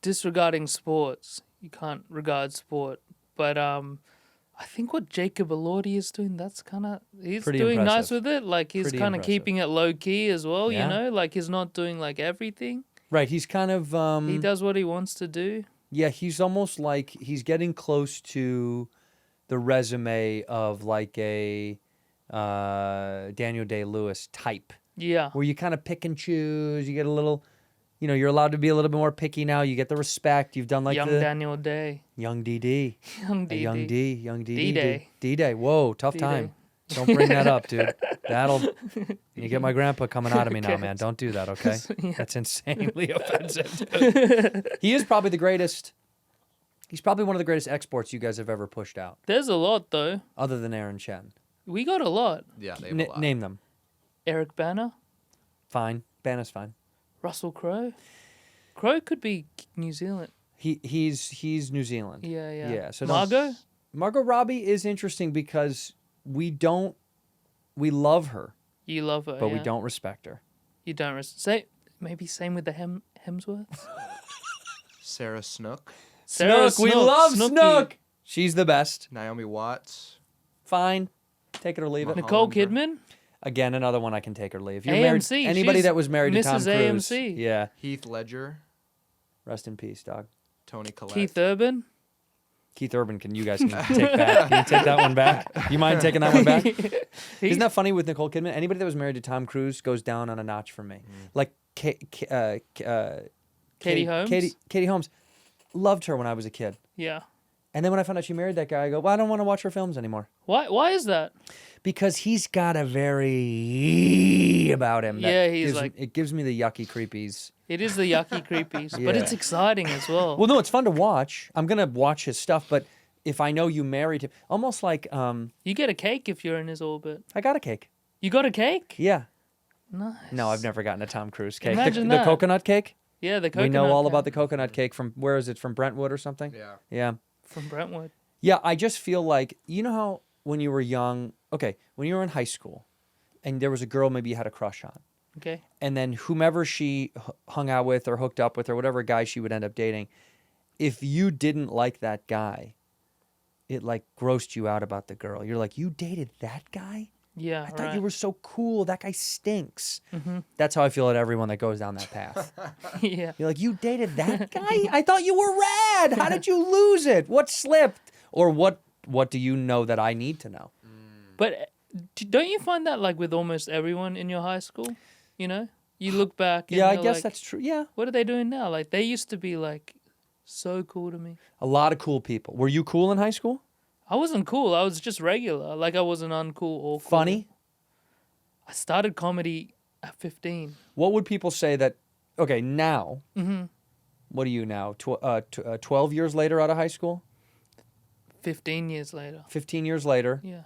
Disregarding sports. You can't regard sport. But I think what Jacob Elordi is doing, that's kind of... He's Pretty doing nice impressive. with it. Like, he's Pretty kind of impressive. keeping it low-key as well, Yeah. you know? Like, he's not doing, like, everything. Right. He's kind of He does what he wants to do. yeah, he's almost like he's getting close to the resume of like a Daniel Day-Lewis type. Yeah. Where you kind of pick and choose. You get a little, you're allowed to be a little bit more picky now. You get the respect. You've done like Young the Daniel Day. young DD, Young a D. young D, young DD, D-Day. D-Day. Whoa, tough D-Day. time. Don't bring that up, dude. You get my grandpa coming out of me now, Okay. man. Don't do that, okay? Yeah. That's insanely offensive. Dude. He is probably the greatest. He's probably one of the greatest exports you guys have ever pushed out, There's a lot, though. other than Aaron Chen. We got a lot. Yeah, they have a lot. Name them. Eric Banner. Fine. Banner's fine. Russell Crowe. Crowe could be New Zealand. He's New Zealand. Yeah, yeah. Yeah. So Margot? Margot Robbie is interesting because we love her, You love her, but we yeah. don't respect her. You don't maybe same with the Hemsworths? Sarah Snook. Sarah Snook, we Snook, love Snooki. Snook. She's the best. Naomi Watts. Fine. Take it or leave it. Nicole Hollander. Kidman? Again, another one I can take or leave. You're AMC, married, anybody she's that was married to Tom Mrs. Cruise. AMC. Yeah. Heath Ledger. Rest in peace, dog. Tony Collette. Keith Urban? Keith Urban, you guys can take back. Can you take that one back? You mind taking that one back? Isn't that funny with Nicole Kidman? Anybody that was married to Tom Cruise goes down on a notch for me. Like Katie Holmes? Katie Holmes. Loved her when I was a kid. Yeah. And then when I found out she married that guy, I go, well, I don't want to watch her films anymore. Why is that? Because he's got a very about him. Yeah, he's like- it gives me the yucky creepies. It is the yucky creepies, but Yeah. it's exciting as well. Well, no, it's fun to watch. I'm gonna watch his stuff, but if I know you married him, almost like You get a cake if you're in his orbit. I got a cake. You got a cake? Yeah. Nice. No, I've never gotten a Tom Cruise cake. Imagine the that. coconut cake. Yeah, the We coconut. know all cake about the coconut cake from where is it? From Brentwood or something? Yeah. Yeah. from Brentwood. Yeah, I just feel like you know how when you were young, when you were in high school, and there was a girl maybe you had a crush on. Okay. And then whomever she hung out with or hooked up with or whatever guy she would end up dating, if you didn't like that guy, it like grossed you out about the girl. You're like, you dated that guy? Yeah. I thought you were so cool. That guy stinks. That's how I feel at everyone that goes down that path. Yeah. You're like, you dated that guy? I thought you were rad. How did you lose it? What slipped? Or what do you know that I need to know? But don't you find that like with almost everyone in your high school? You know, you look back. And Yeah, I you're guess like, that's true. Yeah. What are they doing now? Like they used to be like so cool to me. A lot of cool people. Were you cool in high school? I wasn't cool. I was just regular. Like I wasn't uncool or cool. Funny? I started comedy at 15. What would people say that, okay, now, what are you now, 12 years later out of high school? 15 years later. 15 years later. Yeah.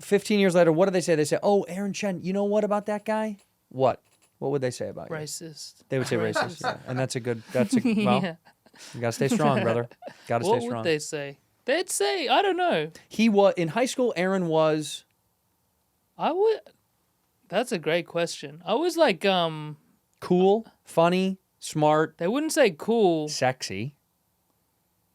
15 years later, what do they say? They say, oh, Aaron Chen, you know what about that guy? What? What would they say about you? Racist. They would say racist. Yeah. And that's a well, Yeah. you got to stay strong, brother. Got to What stay strong. would they say? They'd say, I don't know. He was, in high school, Aaron was, I would. That's a great question. I was like, cool, funny, smart, They wouldn't say cool. sexy.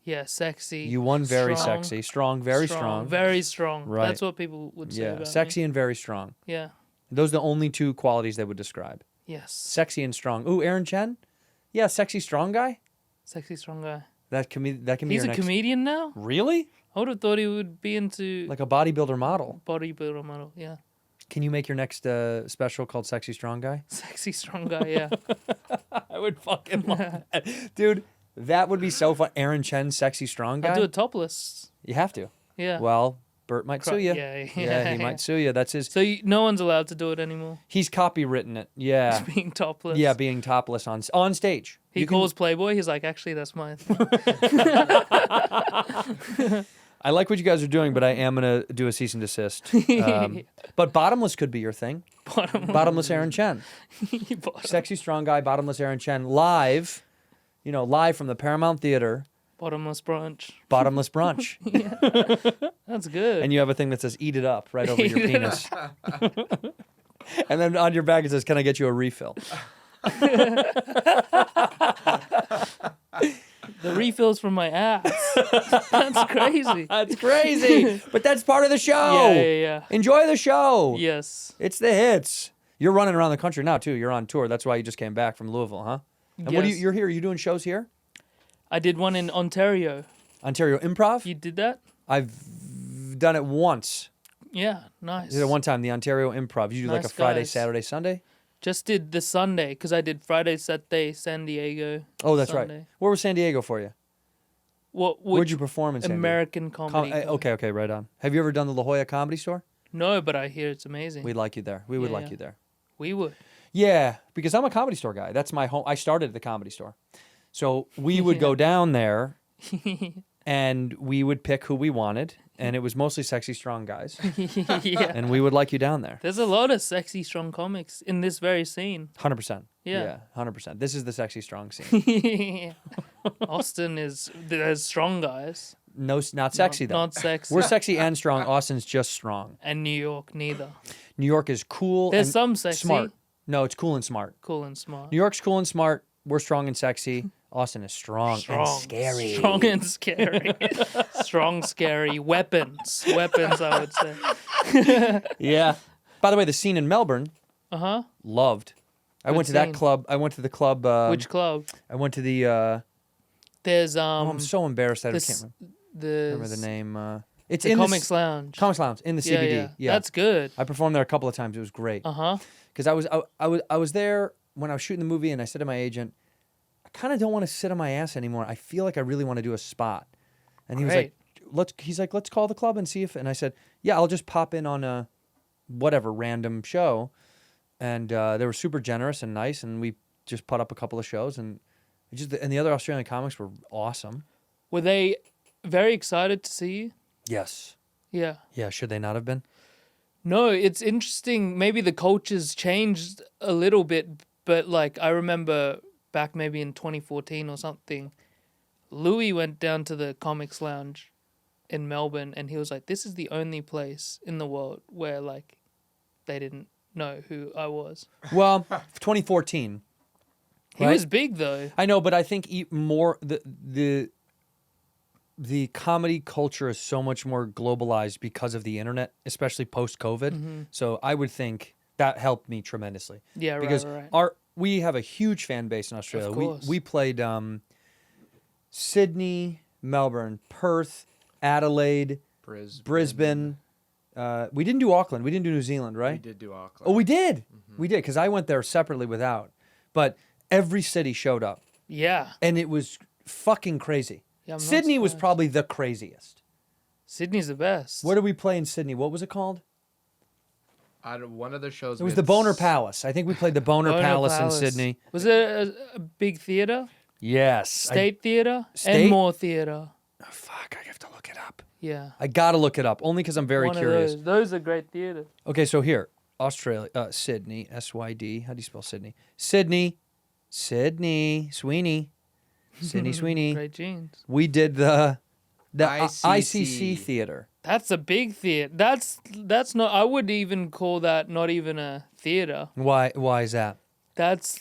Yeah, sexy. You won very strong, sexy, strong, very strong. Very strong. Right. That's what people would say Yeah, about sexy me. and very strong. Yeah. Those are the only two qualities they would describe. Yes. Sexy and strong. Ooh, Aaron Chen? Yeah, sexy, strong guy? Sexy, strong guy. That can be He's your a next... comedian now? Really? I would have thought he would be into Like a bodybuilder model. bodybuilder model. Yeah. Can you make your next special called Sexy Strong Guy? Sexy, strong guy. Yeah. I would fucking love that. Dude, that would be so fun. Aaron Chen, Sexy Strong Guy? I'll do it topless. You have to. Yeah. Well, Bert might sue you. Yeah, Yeah, he might sue you. That's his... So no one's allowed to do it anymore. He's copywritten it. Yeah. Being topless. Yeah, being topless on stage. He You can- calls Playboy. He's like, actually, that's my. I like what you guys are doing, but I am going to do a cease and desist. But bottomless could be your thing. Bottomless Aaron Chen. Sexy Strong Guy, Bottomless Aaron Chen. Live, live from the Paramount Theater. Bottomless brunch. Bottomless brunch. That's good. And you have a thing that says "Eat it up" right over your Eat it penis. And then on your back it says, "Can I get you a refill?" The refills from my ass. That's crazy. That's crazy. But that's part of the show. Yeah. Enjoy the show. Yes. It's the hits. You're running around the country now too. You're on tour. That's why you just came back from Louisville, huh? And what do Yes. you're here? Are you doing shows here? I did one in Ontario. Ontario Improv? You did that? I've done it once. Yeah, nice. Did it one time, the Ontario Improv. You do like a Nice Friday, guys. Saturday, Sunday? Just did the Sunday because I did Friday, Saturday, San Diego. Oh, that's right. Sunday. Where was San Diego for you? Where'd you perform in San Diego? American comedy. club. Okay, right on. Have you ever done the La Jolla Comedy Store? No, but I hear it's amazing. We'd like you there. We would Yeah, like yeah. you there. We would. Yeah, because I'm a Comedy Store guy. That's my home. I started at the Comedy Store. So we would go down there and we would pick who we wanted. And it was mostly sexy, strong guys. Yeah. And we would like you down there. There's a lot of sexy, strong comics in this very scene. 100%. Yeah. 100%. This is the sexy, strong scene. Austin there's strong guys. No, not sexy though. Not sexy. We're sexy and strong. Austin's just strong. And New York, neither. New York is cool. There's and some sexy. smart. No, it's cool and smart. Cool and smart. New York's cool and smart. We're strong and sexy. Austin is strong and scary. Strong and scary. Strong, scary. Weapons. Weapons, I would say. Yeah. By the way, the scene in Melbourne, Uh-huh. loved. I Good went to that scene. club. I went to the club. Which club? I went to the. There's I'm so embarrassed that I this- can't the remember the name. It's the in Comics the Lounge. Comics Lounge in the Yeah, CBD. yeah. That's good. I performed there a couple of times. It was great. Uh-huh. Because I was there when I was shooting the movie, and I said to my agent, I kind of don't want to sit on my ass anymore. I feel like I really want to do a spot. And he was like, let's call the club and see if. And I said, yeah, I'll just pop in on a whatever random show. And they were super generous and nice, and we just put up a couple of shows, and the other Australian comics were awesome. Were they very excited to see you? Yes. Yeah. Yeah. Should they not have been? No, it's interesting. Maybe the culture's changed a little bit, but like I remember back maybe in 2014 or something, Louis went down to the Comics Lounge in Melbourne and he was like, this is the only place in the world where like they didn't know who I was. Well, 2014. He Right? was big though. I know, but I think more the comedy culture is so much more globalized because of the internet, especially post COVID. So I would think that helped me tremendously. Yeah, right, because right. we have a huge fan base in Australia. Of course. We played Sydney, Melbourne, Perth, Adelaide, Brisbane. We didn't do Auckland. We didn't do New Zealand, right? We did do Auckland. Oh, we did. We did because I went there separately without. But every city showed up, Yeah. and it was fucking crazy. Yeah, I'm not Sydney was surprised. probably the craziest. Sydney's the best. Where did we play in Sydney? What was it called? One of the shows. It was the Boner Palace. I think we played the Boner Palace in Sydney. Was it a big theater? Yes. State theater? State? And more theater. Oh, fuck, I have to look it up. Yeah. I gotta look it up, only because I'm very One of curious. Those are great theaters. Okay, so here, Australia, Sydney, SYD. How do you spell Sydney? Sydney, Sweeney, Sydney Sweeney. Great genes. We did the ICC. ICC theater. That's a big theater. That's not. I would even call that not even a theater. Why is that? That's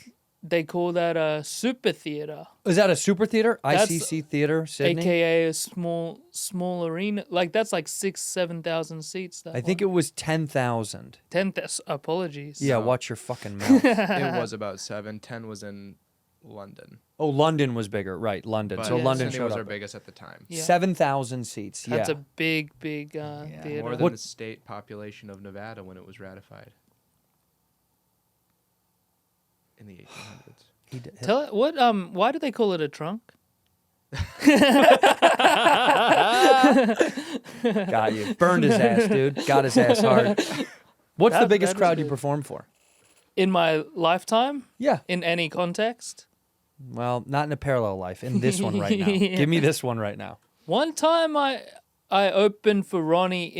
They call that a super theater, Is that a super theater? That's- ICC Theater, Sydney? aka a small arena. Like that's like 6,000-7,000 seats. That I think it was 10,000. 10,000. Apologies. Yeah, watch your fucking mouth. It was about 7. 10 was in London. Oh, London was bigger. Right, London. But So London Sydney showed was up. our biggest at the time. Yeah. 7,000 seats. That's yeah. a big theater. More than What- the state population of Nevada when it was ratified. In the 1800s. He did- Tell what why do they call it a trunk? Got you. Burned his ass, dude. Got his ass hard. What's the biggest that is crowd you big. performed for? In my lifetime, Yeah. in any context. Well, not in a parallel life. In this one right now. Yeah. Give me this one right now. One time I opened for Ronnie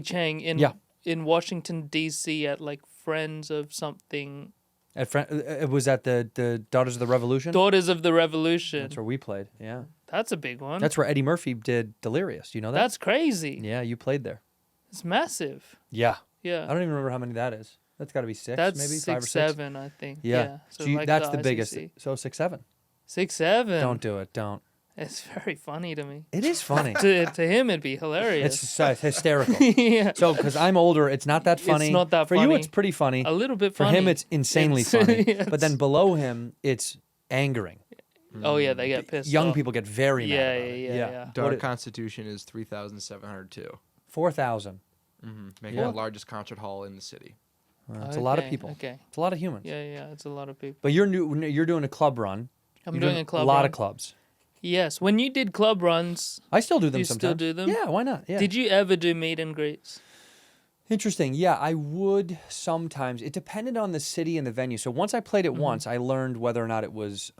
Chang Yeah. in Washington D.C. at like Friends of something, It was at the Daughters of the Revolution. Daughters of the Revolution. That's where we played. Yeah. That's a big one. That's where Eddie Murphy did Delirious. You know that? That's crazy. Yeah, you played there. It's massive. Yeah. Yeah. I don't even remember how many that is. That's got to be 6, That's maybe 5 or 6. 6-7, I think. Yeah. So, So like that's the biggest. ICC. So 6-7. 6-7. Don't do it. Don't. It's very funny to me. It is funny. To him, it'd be hilarious. It's hysterical. yeah. So, because I'm older, it's not that funny. not that For you, funny. it's pretty funny. A little bit For funny. him, it's insanely It's- funny. yeah, But then below him, it's angering. Oh yeah, they get pissed. Young off. people get very mad Yeah, about it. yeah. Dark What Constitution is 3,702. 4,000. Making Yeah. the largest concert hall in the city. It's a lot of Okay, people. Okay. It's a lot of humans. Yeah, it's a lot of people. But you're doing a club run. I'm You're doing a club A lot run. of clubs. Yes. When you did club runs, I still do them You sometimes. still do them? Yeah, why not? Yeah. did you ever do meet and greets? Interesting. Yeah, I would sometimes. It depended on the city and the venue. So once I played it Mm-hmm. once, I learned whether or not it was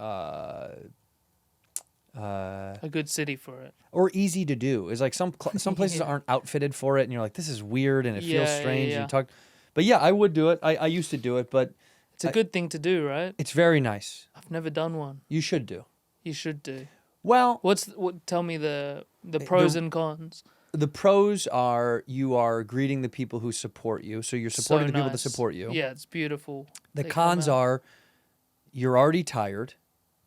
A good city for it. or easy to do. Is like some places aren't outfitted for it, and you're like, this is weird and it feels Yeah, strange. yeah. And you talk, but yeah, I would do it. I used to do it, but It's a good thing to do, right? it's very nice. I've never done one. You should do. You should do. Well, Tell me the pros and cons. the pros are you are greeting the people who support you, so you're supporting So the people that nice. support you. Yeah, it's beautiful. The They come cons out. are you're already tired.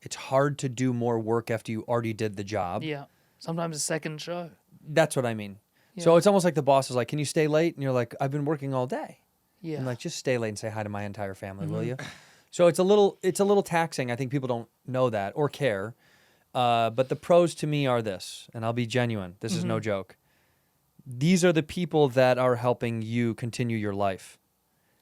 It's hard to do more work after you already did the job. Yeah. Sometimes a second show. That's what I mean. So Yeah. it's almost like the boss is like, "Can you stay late?" And you're like, "I've been working all day." Yeah. Mm-hmm. I'm like, "Just stay late and say hi to my entire family, will you?" So it's a little taxing. I think people don't know that or care. But the pros to me are this, and I'll be genuine. This is Mm-hmm. no joke. These are the people that are helping you continue your life.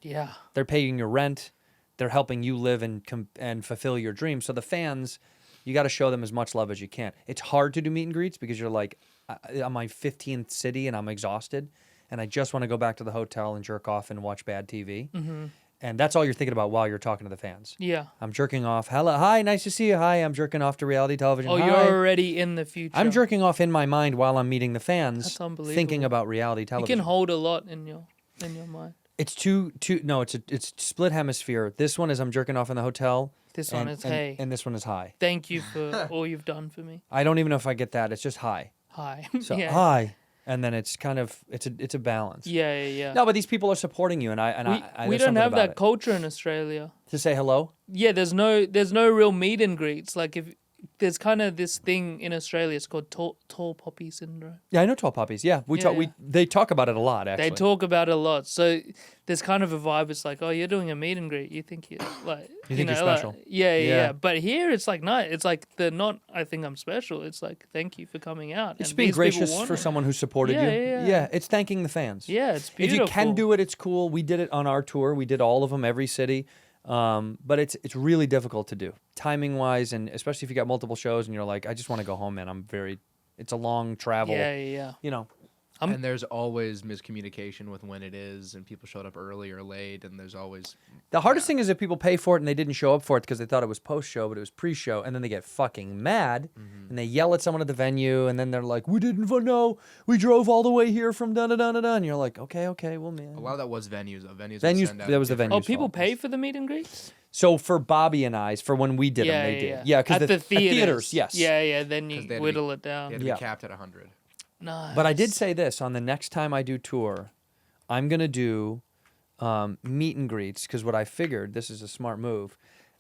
Yeah. They're paying your rent. They're helping you live and fulfill your dreams. So the fans, you got to show them as much love as you can. It's hard to do meet and greets because you're like, I'm my 15th city and I'm exhausted, and I just want to go back to the hotel and jerk off and watch bad TV. Mm-hmm. And that's all you're thinking about while you're talking to the fans. Yeah. I'm jerking off. Hello, hi, nice to see you. Hi, I'm jerking off to reality television. Oh, Hi. you're already in the future. I'm jerking off in my mind while I'm meeting the fans, That's unbelievable. thinking about reality You television. can hold a lot in your mind. It's two. No, it's split hemisphere. This one is I'm jerking off in the hotel. This one is hey. and this one is hi. Thank you for all you've done for me. I don't even know if I get that. It's just hi. Hi. So yeah. hi, and then it's kind of it's a balance. Yeah. No, but these people are supporting you, and I We there's don't something have about that it. culture in Australia. To say hello. Yeah, there's no real meet and greets. Like if there's kind of this thing in Australia, it's called tall poppy syndrome. Yeah, I know tall poppies. Yeah, Yeah. they talk about it a lot. Actually, They talk about it a lot. So there's kind of a vibe. It's like, oh, you're doing a meet and greet. You think you're like, You think you're like- special. yeah. Yeah. But here it's like, no, it's like they're not. I think I'm special. It's like, thank you for coming out. It's And being these people gracious want for it. someone who supported Yeah, you. yeah. It's thanking the fans. Yeah, it's If beautiful. you can do it, it's cool. We did it on our tour. We did all of them, every city. But it's really difficult to do, timing wise, and especially if you got multiple shows and you're like, I just want to go home, man. It's a long travel. Yeah. You know, And there's always miscommunication with when it is, and people showed up early or late, and there's always the hardest thing is if people pay for it and they didn't show up for it because they thought it was post show, but it was pre show, and then they get fucking mad and they yell at someone at the venue, and then they're like, we didn't know, we drove all the way here from da da da da da, and you're like, okay, well, man. a lot of that was venues. Venues. Venues- would send out that was the different- Oh, venues. people fault. pay for the meet and greets? So for Bobby and I's, for when we did them, they did. Yeah, because at the theaters. yes. Yeah. Then you 'Cause they had to whittle be- it down. It had to Yeah. be capped at 100. Nice. But I did say this on the next time I do tour, I'm gonna do meet and greets because what I figured, this is a smart move.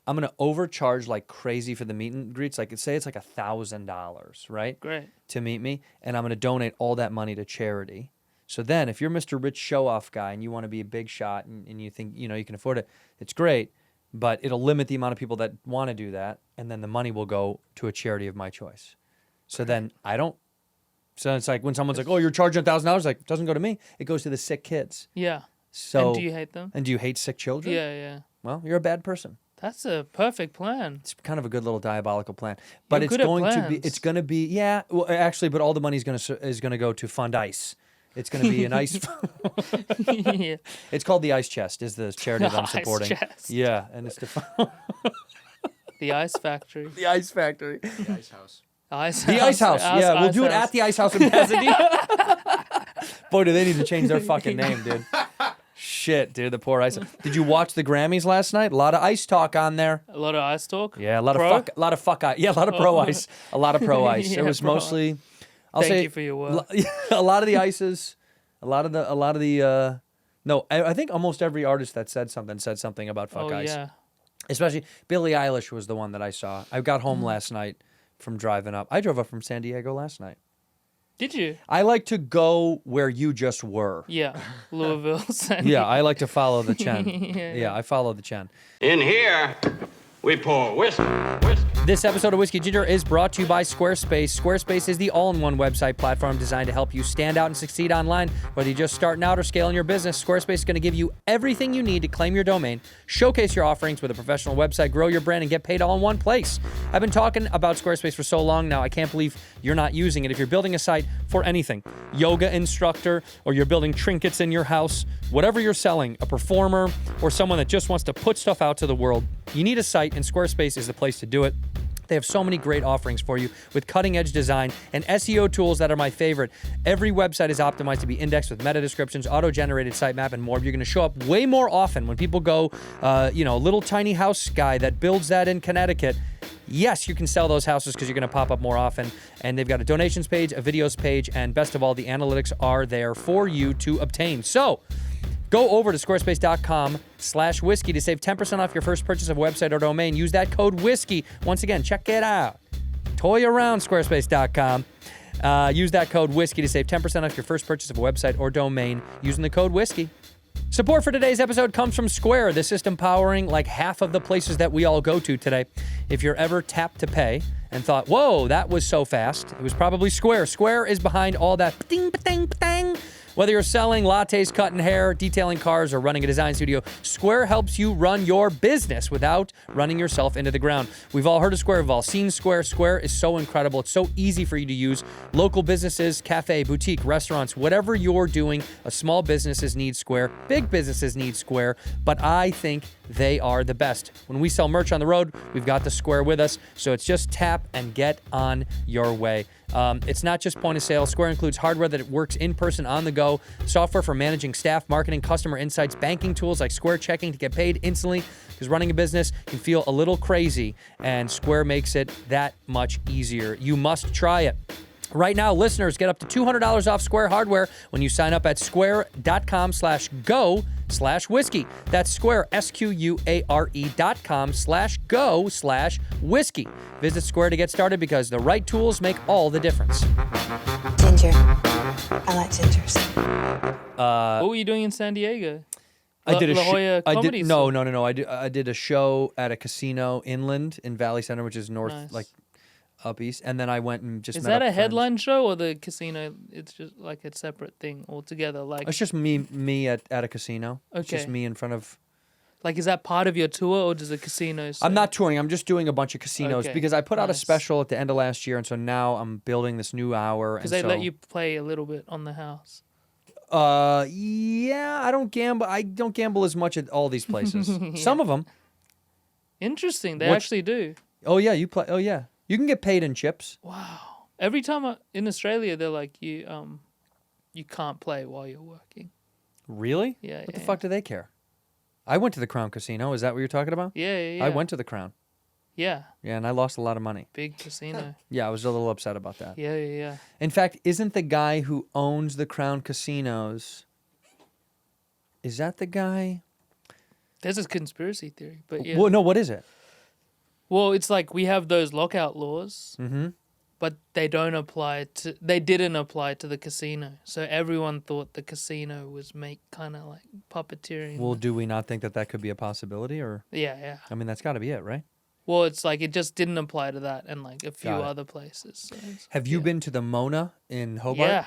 I'm gonna overcharge like crazy for the meet and greets. Like say it's like $1,000, right? Great. To meet me, and I'm gonna donate all that money to charity. So then, if you're Mr. Rich Show Off guy and you want to be a big shot and you think you can afford it, it's great. But it'll limit the amount of people that want to do that, and then the money will go to a charity of my choice. So then I don't. So it's like when someone's like, "Oh, you're charging $1,000," like it doesn't go to me. It goes to the sick kids. Yeah. So And do you hate them? And do you hate sick children? Yeah, yeah. Well, you're a bad person. That's a perfect plan. It's kind of a good little diabolical plan, but You're it's good at going to be. plans. It's going to be. Yeah. Well, actually, but all the money is going to go to fund ice. It's going to be an ice. Yeah. It's called the Ice Chest. Is the charity that I'm Ice supporting? Chest. Yeah, and it's to The Ice Factory. the Ice Factory. The Ice House. The Ice House. Yeah, we'll do it at the Ice House in Pasadena. Boy, do they need to change their fucking name, dude. Shit, dude, the poor Ice. Did you watch the Grammys last night? A lot of ice talk on there. A lot of ice talk. Yeah, a lot Pro? of fuck ice. Yeah, a lot of pro ice. A lot of pro ice. Yeah, It was pro mostly. I'll Thank say you for your work. a lot of the ices, a lot of the. No, I think almost every artist that said something about fuck Oh ice. yeah. Especially Billie Eilish was the one that I saw. I got home Mm-hmm. last night from driving up. I drove up from San Diego last night. Did you? I like to go where you just were. Yeah. Louisville. San Yeah, I like to follow the Chen. Yeah. I follow the Chen. In here, we pour whisk. This episode of Whiskey Ginger is brought to you by Squarespace. Squarespace is the all-in-one website platform designed to help you stand out and succeed online. Whether you're just starting out or scaling your business, Squarespace is going to give you everything you need to claim your domain, showcase your offerings with a professional website, grow your brand, and get paid all in one place. I've been talking about Squarespace for so long now, I can't believe you're not using it. If you're building a site for anything, yoga instructor, or you're building trinkets in your house, whatever you're selling, a performer, or someone that just wants to put stuff out to the world, you need a site, and Squarespace is the place to do it. They have so many great offerings for you with cutting-edge design and SEO tools that are my favorite. Every website is optimized to be indexed with meta descriptions, auto-generated sitemap, and more. You're going to show up way more often when people go, little tiny house guy that builds that in Connecticut. Yes, you can sell those houses because you're going to pop up more often. And they've got a donations page, a videos page, and best of all, the analytics are there for you to obtain. So, go over to squarespace.com/whiskey to save 10% off your first purchase of a website or domain. Use that code whiskey. Once again, check it out. Toy around squarespace.com. Use that code whiskey to save 10% off your first purchase of a website or domain using the code whiskey. Support for today's episode comes from Square, the system powering like half of the places that we all go to today. If you're ever tapped to pay and thought, whoa, that was so fast, it was probably Square. Square is behind all that ding, ding, ding. Whether you're selling lattes, cutting hair, detailing cars, or running a design studio, Square helps you run your business without running yourself into the ground. We've all heard of Square. We've all seen Square. Square is so incredible. It's so easy for you to use. Local businesses, cafe, boutique, restaurants, whatever you're doing, small businesses need Square. Big businesses need Square, but I think they are the best. When we sell merch on the road, we've got the Square with us, so it's just tap and get on your way. It's not just point of sale. Square includes hardware that works in person on the go, software for managing staff, marketing, customer insights, banking tools like Square Checking to get paid instantly, because running a business can feel a little crazy, and Square makes it that much easier. You must try it. Right now, listeners get up to $200 off Square hardware when you sign up at square.com/go/whiskey. That's Square, SQUARE.com/go/whiskey. Visit Square to get started because the right tools make all the difference. Ginger. I like gingers. What were you doing in San Diego? I did a La Jolla Comedy no. I did a show at a casino inland in Valley Center, which is north, Nice. like up east, and then I went and just. Is met that up a friends. headline show or the casino? It's just like a separate thing altogether. Like, It's just me at a casino. It's just Okay. me in front of. like, is that part of your tour or does the casino? I'm not touring. I'm just doing a bunch of casinos Okay, because I put out a nice. special at the end of last year, and so now I'm building this new hour. Because and they so, let you play a little bit on the house. Yeah, I don't gamble. I don't gamble as much at all these places. Some of them. Interesting. They What- actually do. Oh yeah, you play. Oh yeah, you can get paid in chips. Wow. Every time in Australia, they're like, you can't play while you're working. Really? Yeah. What the fuck do they care? I went to the Crown Casino. Is that what you're talking about? Yeah. I went to the Crown. Yeah. Yeah, and I lost a lot of money. Big casino. Yeah, I was a little upset about that. Yeah. In fact, isn't the guy who owns the Crown Casinos, is that the guy? There's a conspiracy theory, but yeah. Well, no, what is it? Well, it's like we have those lockout laws, Mm-hmm. but they didn't apply to the casino. So everyone thought the casino was kind of like puppeteering. Well, do we not think that could be a possibility? Or, Yeah. I mean, that's got to be it, right? Well, it's like it just didn't apply to that and like a few Got it. other places. So Have you been to the Mona in Hobart? Yeah.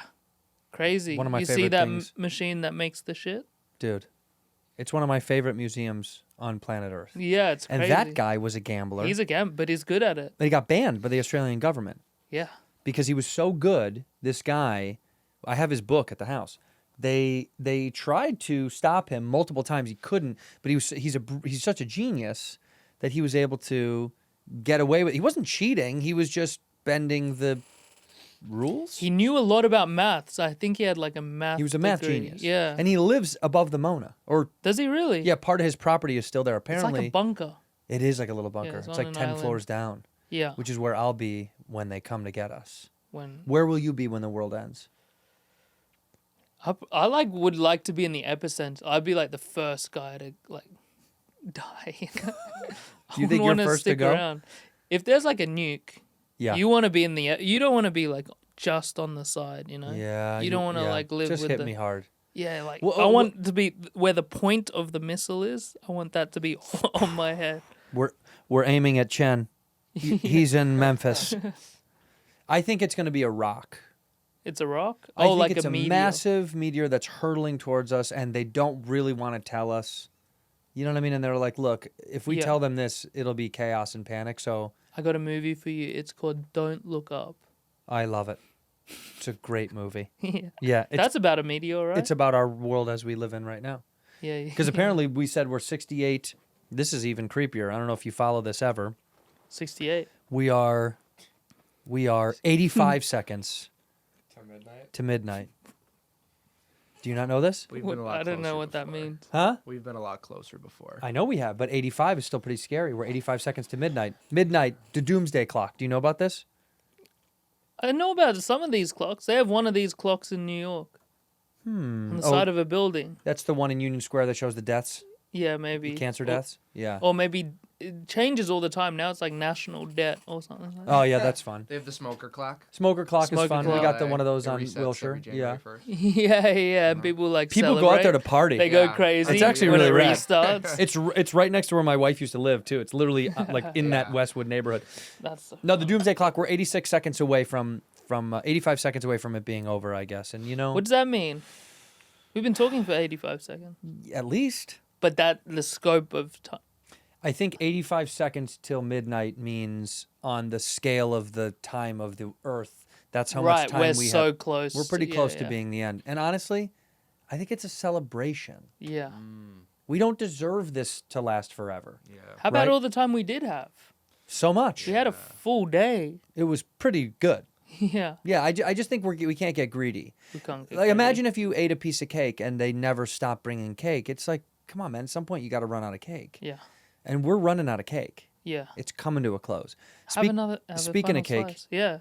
Crazy. One of my you see favorite that things. machine that makes the shit? Dude, it's one of my favorite museums on planet Earth. Yeah, it's And crazy. that guy was a gambler. He's a gambler, but he's good at it. He got banned by the Australian government Yeah. because he was so good. This guy, I have his book at the house. They tried to stop him multiple times. He couldn't, but he's such a genius that he was able to get away with. He wasn't cheating. He was just bending the rules. He knew a lot about maths. I think he had like a math He was a math degree. genius. Yeah. And he lives above the Mona. Or Does he really? yeah, part of his property is still there. It's Apparently, like a bunker. it is like a little bunker. it's It's on like an 10 island. floors down, Yeah. which is where I'll be when they come to get us. When Where will you be when the world ends? I would like to be in the epicenter. I'd be like the first guy to like die. Do you think you're first to go? Around. If there's like a nuke, Yeah. you want to be in the. You don't want to be like just on the side, you know. Yeah. You don't want to yeah. like live Just with hit the. me hard. Yeah, like Well, I want to be where the point of the missile is. I want that to be on my head. We're aiming at Chen. He's in Memphis. I think it's going to be a rock. It's a rock. I think like it's a meteor. massive meteor that's hurtling towards us, and they don't really want to tell us. You know what I mean? And they're like, "Look, if we Yeah. tell them this, it'll be chaos and panic." So I got a movie for you. It's called Don't Look Up. I love it. It's a great movie. Yeah. Yeah, That's about a meteor, right? it's about our world as we live in right now. yeah. Because apparently we said we're 68. This is even creepier. I don't know if you follow this ever. 68. We are 85 seconds to midnight. Do you not know this? We've been a lot I don't know closer what that before. means. Huh? We've been a lot closer before. I know we have, but 85 is still pretty scary. We're 85 seconds to midnight. Midnight, the doomsday clock. Do you know about this? I know about some of these clocks. They have one of these clocks in New York. On the side of a building. That's the one in Union Square that shows the deaths, Yeah, maybe. cancer deaths. Yeah. Or maybe it changes all the time. Now it's like national debt or something like that. Oh yeah, that's fun. They have the smoker clock. Smoker clock is Smoker fun. clock. We got the LA. one of those It on resets Wilshire. every January Yeah. 1st. yeah. And people like People go out there to celebrate. party. They go Yeah. crazy. It's actually when really it rad. restarts. It's right next to where my wife used to live too. It's literally like in that Westwood neighborhood. That's so No, the doomsday clock. We're 86 seconds away from 85 seconds away from it being over, I guess. And you know, What does that mean? We've been talking for 85 seconds. at least But the scope of time. I think 85 seconds till midnight means on the scale of the time of the Earth. That's how much time we're we so have. close. We're pretty Yeah, close to yeah. being the end. And honestly, I think it's a celebration. Yeah. We don't deserve this to last forever. Yeah. How about Right. all the time we did have? So much. We had a full day. It was pretty good. Yeah. Yeah, I just think we can't get greedy. We can't get Like, crazy. imagine if you ate a piece of cake and they never stopped bringing cake. It's like, come on, man. At some point, you got to run out of cake. Yeah. And we're running out of cake. Yeah. It's coming to a close. Have another. Have a speaking of final cake, slice. Yeah.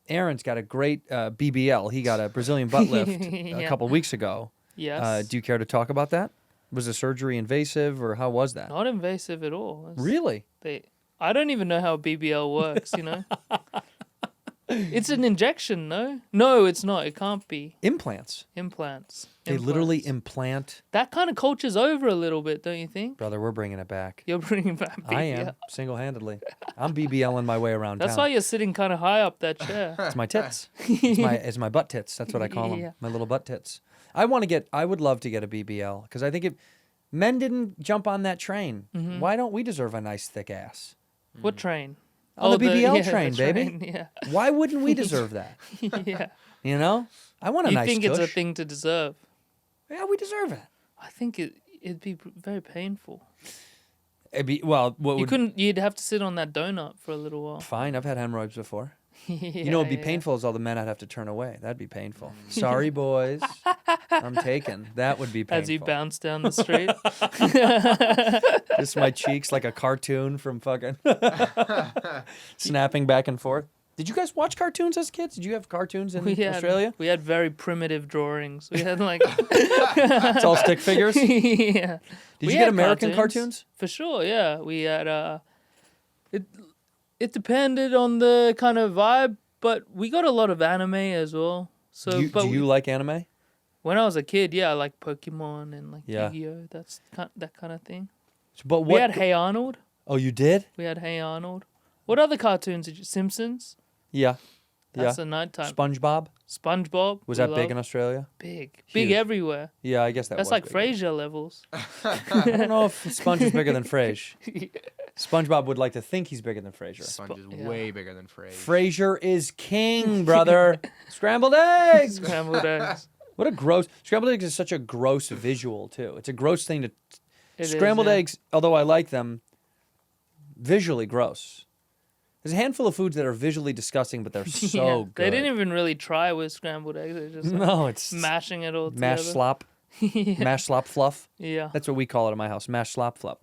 Aaron's got a great BBL. He got a Brazilian butt lift a Yeah. couple weeks ago. Yes. Do you care to talk about that? Was the surgery invasive or how was that? Not invasive at all. Really? I don't even know how BBL works, you know? It's an injection, no? No, it's not. It can't be. Implants. Implants. They literally Implants. implant. That kind of culture's over a little bit, don't you think? Brother, we're bringing it back. You're bringing back BBL. I am, single-handedly. I'm BBLing my way around That's town. why you're sitting kind of high up that chair. It's my tits. It's my butt tits. That's what I call them. Yeah. My little butt tits. I would love to get a BBL because I think if men didn't jump on that train, Mm-hmm. why don't we deserve a nice thick ass? What train? On the BBL yeah, train, the baby. train, Yeah. Why wouldn't we deserve that? Yeah. You know? I want a You nice think it's a tush. thing to deserve? Yeah, we deserve it. I think it'd be very painful. It'd be, well, what You would... couldn't. You'd have to sit on that donut for a little while. Fine, I've had hemorrhoids before. You You know what'd be painful is all the men I'd have to turn away. That'd be painful. Sorry, boys. I'm taken. That would be painful. As you bounce down the street. Just my cheeks like a cartoon from fucking snapping back and forth. Did you guys watch cartoons as kids? Did you have cartoons in Australia? We had very primitive drawings. We had like It's all stick figures. Did yeah. you We get had American cartoons? For sure, yeah. We had It depended on the kind of vibe, but we got a lot of anime as well. So, Do you like anime? when I was a kid, yeah, I liked Pokemon and like Yeah. Yu-Gi-Oh. That kind of thing. But We had Hey Arnold. Oh, you did? We had Hey Arnold. What other cartoons did you? Simpsons. Yeah. That's yeah. a nighttime. SpongeBob? SpongeBob. Was we that big love. in Australia? Big Huge. everywhere. Yeah, I guess that That's was like big. Frasier levels. I don't know if Sponge is bigger than Frasier. SpongeBob would like to think he's bigger than Frasier. Sponge is yeah. way bigger than Frasier. Frasier is king, brother. Scrambled eggs. Scrambled eggs. What a gross. Scrambled eggs is such a gross visual too. It's a gross thing to. It is, Scrambled yeah. eggs, although I like them, visually gross. There's a handful of foods that are visually disgusting, but they're so Yeah, good. They didn't even really try with scrambled eggs. They're just like No, it's mashing it all together. mashed slop. Mashed slop fluff. Yeah. That's what we call it in my house. Mashed slop fluff.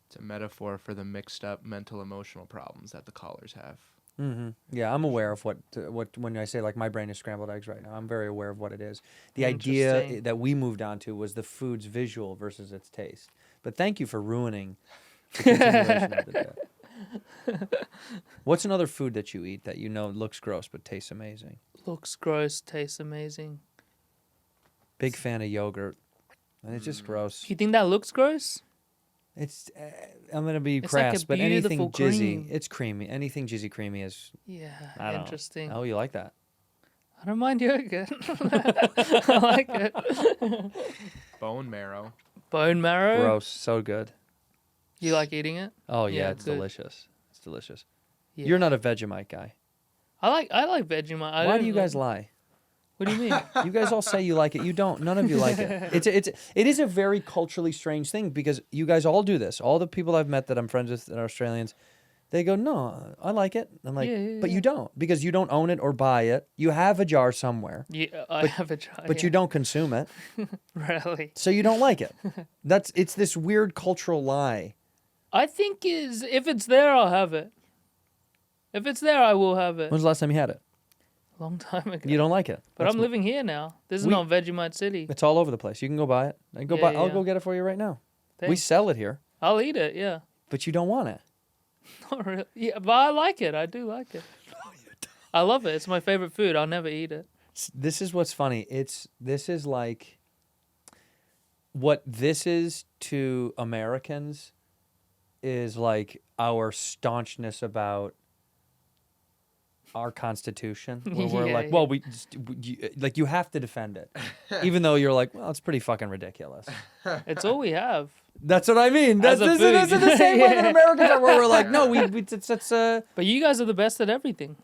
It's a metaphor for the mixed up mental emotional problems that the callers have. Yeah, I'm aware of what when I say like my brain is scrambled eggs right now. I'm very aware of what it is. The idea Interesting. that we moved on to was the food's visual versus its taste. But thank you for ruining the continuation of the bit. What's another food that you eat that you know looks gross but tastes amazing? Looks gross, tastes amazing. Big fan of yogurt, and it's just gross. You think that looks gross? It's I'm gonna be It's like a crass, but anything beautiful jizzy, cream. it's creamy. Anything jizzy creamy is Yeah, I don't know. interesting. Oh, you like that? I don't mind yogurt. I like it. Bone marrow. Bone marrow. Gross, so good. You like eating it? Oh yeah, Yeah, it's good. delicious. It's delicious. Yeah. You're not a Vegemite guy. I like Vegemite. Why do you guys lie? What do you mean? You guys all say you like it. You don't. None of you like it. It is a very culturally strange thing because you guys all do this. All the people I've met that I'm friends with that are Australians, they go, "No, I like it." I'm like, Yeah, "But yeah. you don't because you don't own it or buy it. You have a jar somewhere, Yeah, I have a try. but you don't consume it, Really. so you don't like it." It's this weird cultural lie. I think if it's there, I'll have it. If it's there, I will have it. When's the last time you had it? Long time ago. You don't like it. But That's I'm living here now. This is We- not Vegemite City. It's all over the place. You can go buy it. I can go Yeah, buy. I'll yeah. go get it for you right now. We Thanks. sell it here, I'll eat it. Yeah. but you don't want it. Not really. Yeah, but I like it. I do like it. I love it. It's my favorite food. I'll never eat it. This is what's funny. This is like what this is to Americans is like our staunchness about our Constitution. Where we're Yeah, like, yeah. well, you have to defend it, even though you're like, well, it's pretty fucking ridiculous. It's all we have. That's what I mean. As a This is food. the same way that Yeah. Americans are, where we're like, no, it's But you guys are the best at everything.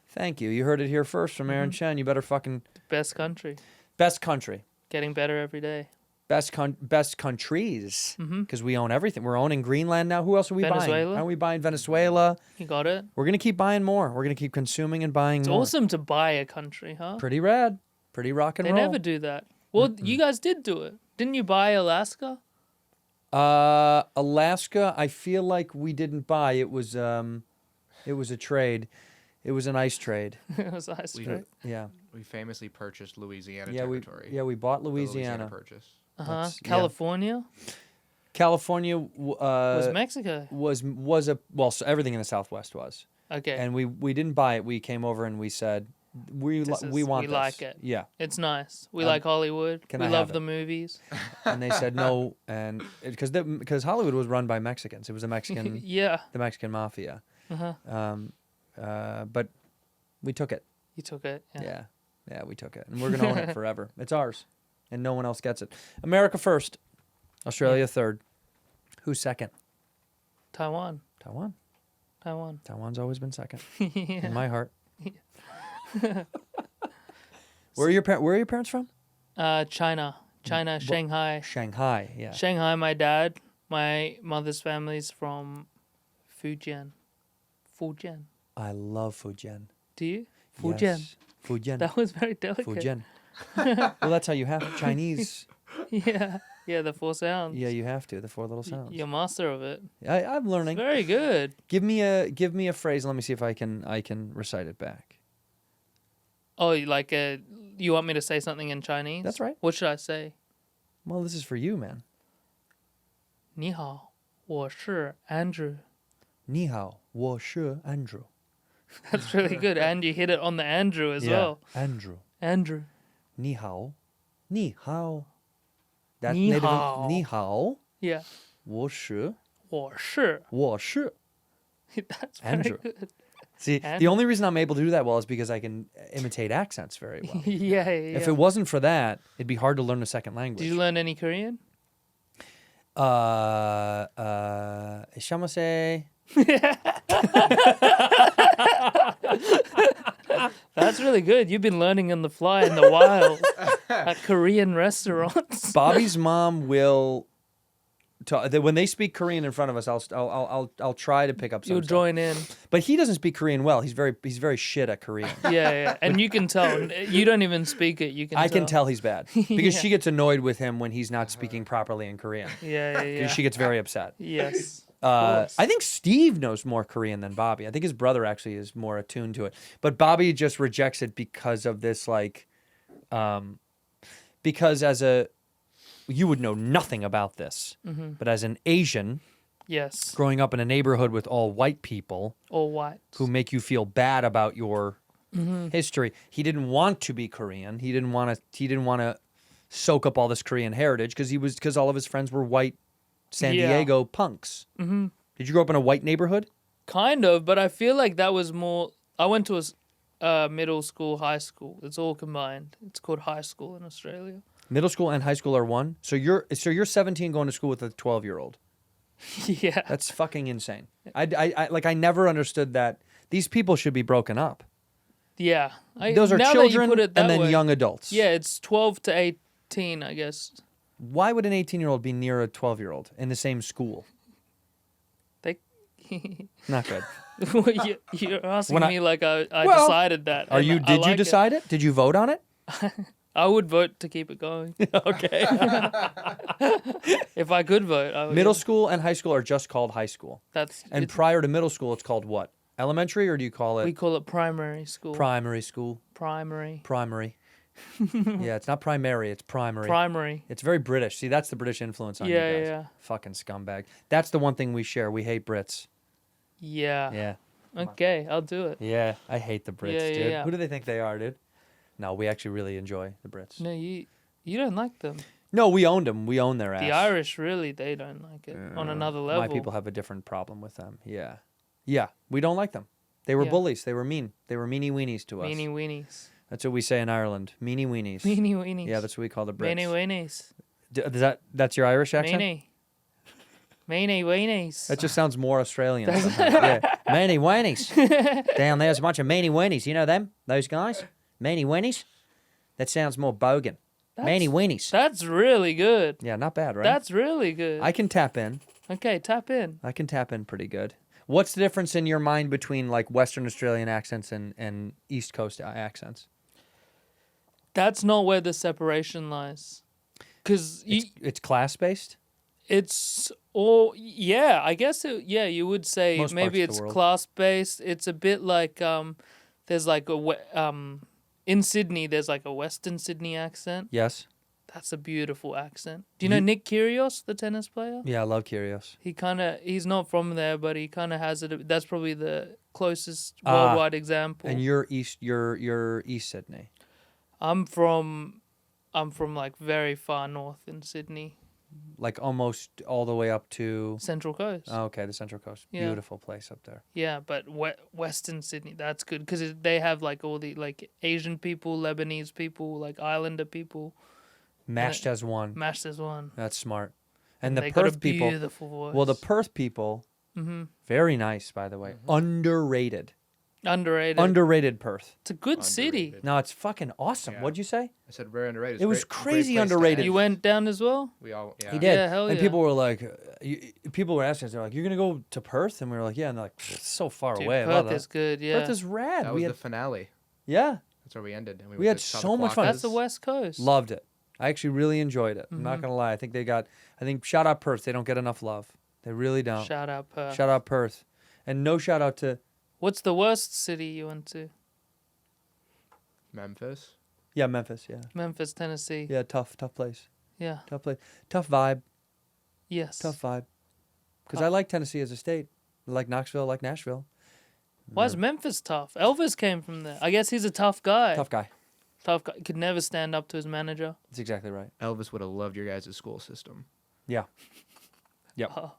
Thank you. You heard it here first from Aaron Chen. You better fucking Best country. best country. Getting better every day. Best countries because we own everything. We're owning Greenland now. Who else are we buying? Venezuela? Aren't we buying Venezuela? You got it? We're gonna keep buying more. We're gonna keep consuming and buying It's more. awesome to buy a country, huh? Pretty rad. Pretty rock and They roll. never do that. Well, you guys did do it. Didn't you buy Alaska? Alaska. I feel like we didn't buy. It was a trade. It was an ice trade. It was ice We- cream. Yeah. We famously purchased Louisiana Yeah. territory. We bought The Louisiana. purchase. Uh-huh. That's- yeah. California California was Mexico. was a well. So everything in the Southwest was. Okay. And we didn't buy it. We came over and we said we This we is- want we this. like it. Yeah. It's nice. We like Hollywood. can We I love have the it? movies. And they said no, and because Hollywood was run by Mexicans. It was the Mexican Yeah. the Mexican mafia. Uh-huh. But we took it. You took it. Yeah. Yeah, we took it, and we're gonna own it forever. It's ours, and no one else gets it. America first, Australia third. Who's second? Taiwan. Taiwan. Taiwan. Taiwan's always been second in my heart. Where are your parents from? China. China, Shanghai. Shanghai. Yeah. Shanghai, my dad. My mother's family's from Fujian. Fujian. I love Fujian. Do you? Fujian. Yes. Fujian. That was very delicate. Fujian. Well, that's how you have it. Chinese. Yeah. Yeah, the 4 sounds. Yeah, you have to. The 4 little sounds. You're master of it. I'm learning. Very good. Give me a phrase. Let me see if I can recite it back. Oh, like you want me to say something in Chinese? That's right. What should I say? Well, this is for you, man. 你好，我是 Andrew，你好，我是 Andrew. That's really good. And you hit it on the Andrew as Yeah, well. Andrew. Andrew. 你好，你好. That's 你 native. 好。你好， Yeah. 我是我是. That's very Andrew. good. See, the Andrew. only reason I'm able to do that well is because I can imitate accents very well. yeah. If it wasn't for that, it'd be hard to learn a second language. Did you learn any Korean? Shamase. That's really good. You've been learning on the fly in the wild at Korean restaurants. Bobby's mom will. When they speak Korean in front of us, I'll try to pick up some You'll stuff. join in. But he doesn't speak Korean well. He's very shit at Korean. Yeah. And you can tell. You don't even speak it. You can. I can tell he's bad because Yeah. she gets annoyed with him when he's not speaking properly in Korean. Yeah. She gets very upset. Yes. I think Steve knows more Korean than Bobby. I think his brother actually is more attuned to it. But Bobby just rejects it because of this, because you would know nothing about this, but as an Asian Yes. growing up in a neighborhood with all white people Or white. who make you feel bad about your history, he didn't want to be Korean. He didn't want to soak up all this Korean heritage because all of his friends were white San Yeah. Diego punks. Mm-hmm. Did you grow up in a white neighborhood? Kind of, but I feel like that was more. I went to a middle school, high school. It's all combined. It's called high school in Australia. Middle school and high school are one. So you're 17 going to school with a 12-year-old. Yeah. That's fucking insane. I never understood that. These people should be broken up. Yeah. Those are now that you children put it that and then way- young adults. Yeah, it's 12 to 18, I guess. Why would an 18-year-old be near a 12-year-old in the same school? They. Not good. You're asking When I- me like I Well, decided that. Are and you? I Did you like it. decide it? Did you vote on it? I would vote to keep it going. Okay. If I could vote, I would. Middle school and high school are just called high school. That's And it's- prior to middle school, it's called what? Elementary, or do you call we it call it primary school. primary school? Primary. Primary. Yeah, it's not primary. It's primary. Primary. It's very British. See, that's the British influence on Yeah, you guys. yeah. Fucking scumbag. That's the one thing we share. We hate Brits. Yeah. Yeah. Okay, I'll do it. Yeah, I hate the Brits, Yeah, yeah, dude. yeah. Who do they think they are, dude? No, we actually really enjoy the Brits. No, you don't like them. No, we owned them. We own their ass. The Irish really they don't like it on another level. My people have a different problem with them. Yeah. Yeah, we don't like them. They were Yeah. bullies. They were mean. They were meanie weenies to us. Meanie weenies. That's what we say in Ireland. Meanie weenies. Meanie weenies. Yeah, that's what we call the Brits. Meanie weenies. That's your Irish accent? Meanie. Meanie weenies. That just sounds more Australian. somehow. Yeah. Meanie weenies. Down there's a bunch of meanie weenies. You know them? Those guys? Meanie weenies? That sounds more bogan. Meanie weenies. That's really good. Yeah, not bad, right? That's really good. I can tap in. Okay, tap in. I can tap in pretty good. What's the difference in your mind between like Western Australian accents and East Coast accents? That's not where the separation lies. Because It's class based? it's all yeah, I guess you would say Most maybe parts of it's the world. class based. It's a bit like there's like in Sydney there's like a Western Sydney accent. Yes. That's a beautiful accent. Do you know Nick Kyrgios, the tennis player? Yeah, I love Kyrgios. He's not from there, but he kind of has it. That's probably the closest worldwide example. And you're East Sydney. I'm from like very far north in Sydney, Like almost all the way up to Central Coast. Oh, okay, the Central Coast. Yeah. Beautiful place up there. Yeah, but Western Sydney, that's good because they have like all the like Asian people, Lebanese people, like Islander people Mashed as one. mashed as one. That's smart. And the They got a Perth people. beautiful voice. Well, the Perth people. Very nice, by the way. Underrated. underrated. Underrated Perth. It's a good city. Underrated. No, it's fucking awesome. Yeah. What'd you say? I said very underrated. It was great crazy place to underrated. end. You went down as well. We all. Yeah. He did. Yeah, hell and yeah. people were like, people were asking us, they're like, you're going to go to Perth? And we were like, yeah. And they're like, it's so far Dude, away. Perth Blah, is good. Yeah, Perth is rad. That We was had, the finale. yeah. That's where we ended. And We went had to saw the so much fun. clockers. that's the West Coast. Loved it. I actually really enjoyed it. I'm Mm-hmm. not going to lie. I think shout out Perth. They don't get enough love. They really don't. Shout out Perth. Shout out Perth. And no shout out to, What's the worst city you went to? Memphis. yeah, Memphis. Yeah. Memphis, Tennessee. Yeah, tough place. Yeah. Tough place. Tough vibe. Yes. Tough vibe. Because I like Tennessee as a state. Like Knoxville, like Nashville. Why is Memphis tough? Elvis came from there. I guess he's a tough guy. Tough guy. Tough guy. Could never stand up to his manager. That's exactly right. Elvis would have loved your guys' school system. Yeah. Yep. Oh.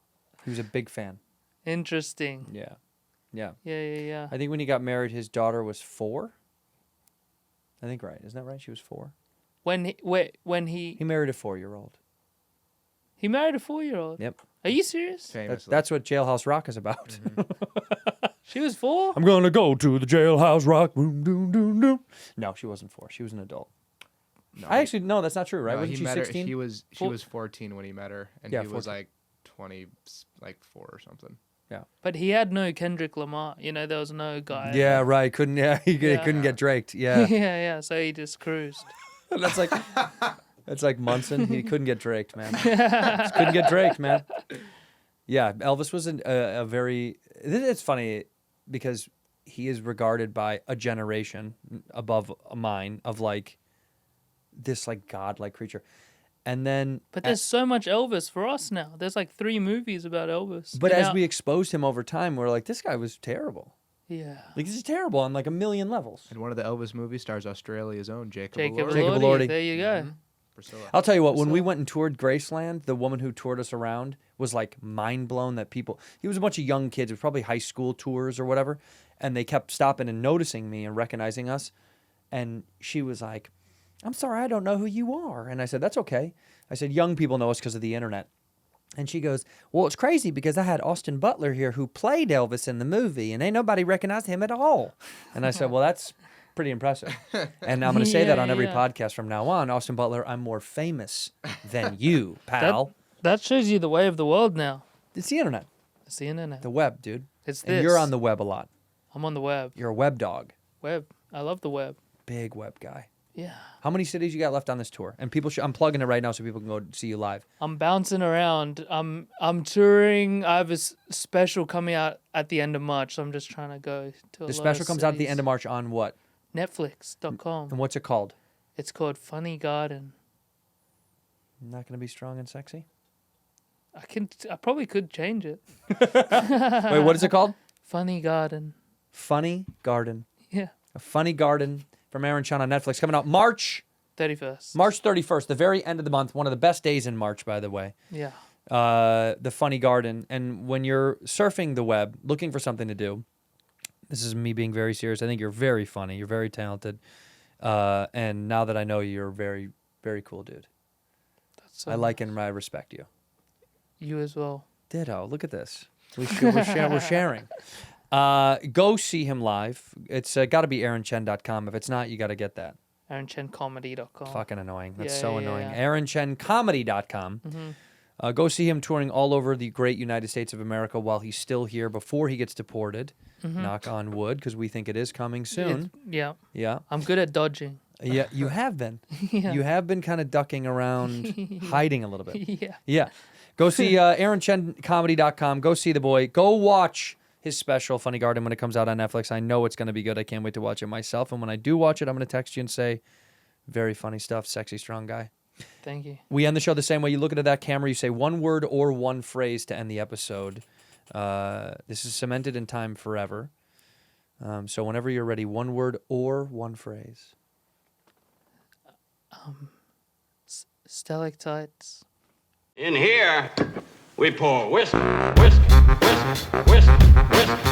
He was a big fan. Interesting. Yeah. Yeah. Yeah. I think when he got married, his daughter was 4. I think right. Isn't that right? She was 4. When he He married a 4-year-old. he married a 4-year-old. Yep. Are you serious? Famously. That's what Jailhouse Rock is about. She was 4? I'm gonna go to the Jailhouse Rock. Boom, doom, doom, doom. No, she wasn't 4. She was an adult. No, I actually no, that's not true, right? no, Wasn't he she met 16? her. She was 14 when he met her, and Yeah, he was 14. like 20, like 4 or something. But he had no Kendrick Lamar. You know, there was no guy. Yeah, right. Couldn't he couldn't get draked. Yeah. yeah. So he just cruised. That's like Munson. He couldn't get draked, man. Just couldn't get draked, man. Yeah, Elvis was a very. It's funny because he is regarded by a generation above mine of like this like godlike creature, and then. But there's so much Elvis for us now. There's like 3 movies about Elvis. But You as know- we exposed him over time, we're like, this guy was terrible. yeah. Like this is terrible on like a million levels. And one of the Elvis movies stars Australia's own Jacob Jacob Elordi. Jacob Elordi. Elordi. There you go. Priscilla. I'll tell you what, when we went and toured Graceland, the woman who toured us around was like mind blown that people, he was a bunch of young kids, it was probably high school tours or whatever, and they kept stopping and noticing me and recognizing us. And she was like, I'm sorry, I don't know who you are. And I said, that's okay. I said, young people know us because of the internet. And she goes, well, it's crazy because I had Austin Butler here who played Elvis in the movie and ain't nobody recognized him at all. And I said, well, that's pretty impressive. And I'm going to say that on every Yeah. podcast from now on. Austin Butler, I'm more famous than you, pal. That shows you the way of the world now. It's the internet, It's the internet. the web, dude. It's And this. you're on the web a lot. I'm on the web. You're a web dog. Web. I love the web. Big web guy. Yeah. How many cities you got left on this tour? And people, I'm plugging it right now so people can go see you live. I'm bouncing around. I'm touring. I have a special coming out at the end of March, so I'm just trying to go to a The lot special of comes out at the cities. end of March on what? Netflix.com. And what's it called? It's called Funny Garden. Not going to be strong and sexy? I probably could change it. Wait, what is it called? Funny Garden. Funny Garden. Yeah. A Funny Garden from Aaron Chen on Netflix coming out March 31st, the very end of the month. One of the best days in March, by the way. Yeah. The Funny Garden. And when you're surfing the web, looking for something to do, this is me being very serious. I think you're very funny. You're very talented. And now that I know you, you're a very, very cool dude. That's so I like and I respect you. you as well. Ditto. Look at this. We're sharing. Go see him live. It's got to be aaronchen.com. If it's not, you got to get that. AaronChenComedy.com. Fucking annoying. That's Yeah, so yeah, annoying. yeah. AaronChenComedy.com. Go see him touring all over the great United States of America while he's still here before he gets deported. Knock on wood, because we think it is coming soon. Yeah. Yeah. I'm good at dodging. Yeah, you have been. Yeah. You have been kind of ducking around, hiding a little bit. Yeah. Yeah. Go see AaronChenComedy.com. Go see the boy. Go watch his special, Funny Garden, when it comes out on Netflix. I know it's going to be good. I can't wait to watch it myself. And when I do watch it, I'm going to text you and say, very funny stuff, sexy, strong guy. Thank you. We end the show the same way. You look into that camera, you say one word or one phrase to end the episode. This is cemented in time forever. So whenever you're ready, one word or one phrase. Stalactites. In here, we pour whisk, whisk, whisk, whisk, whisk,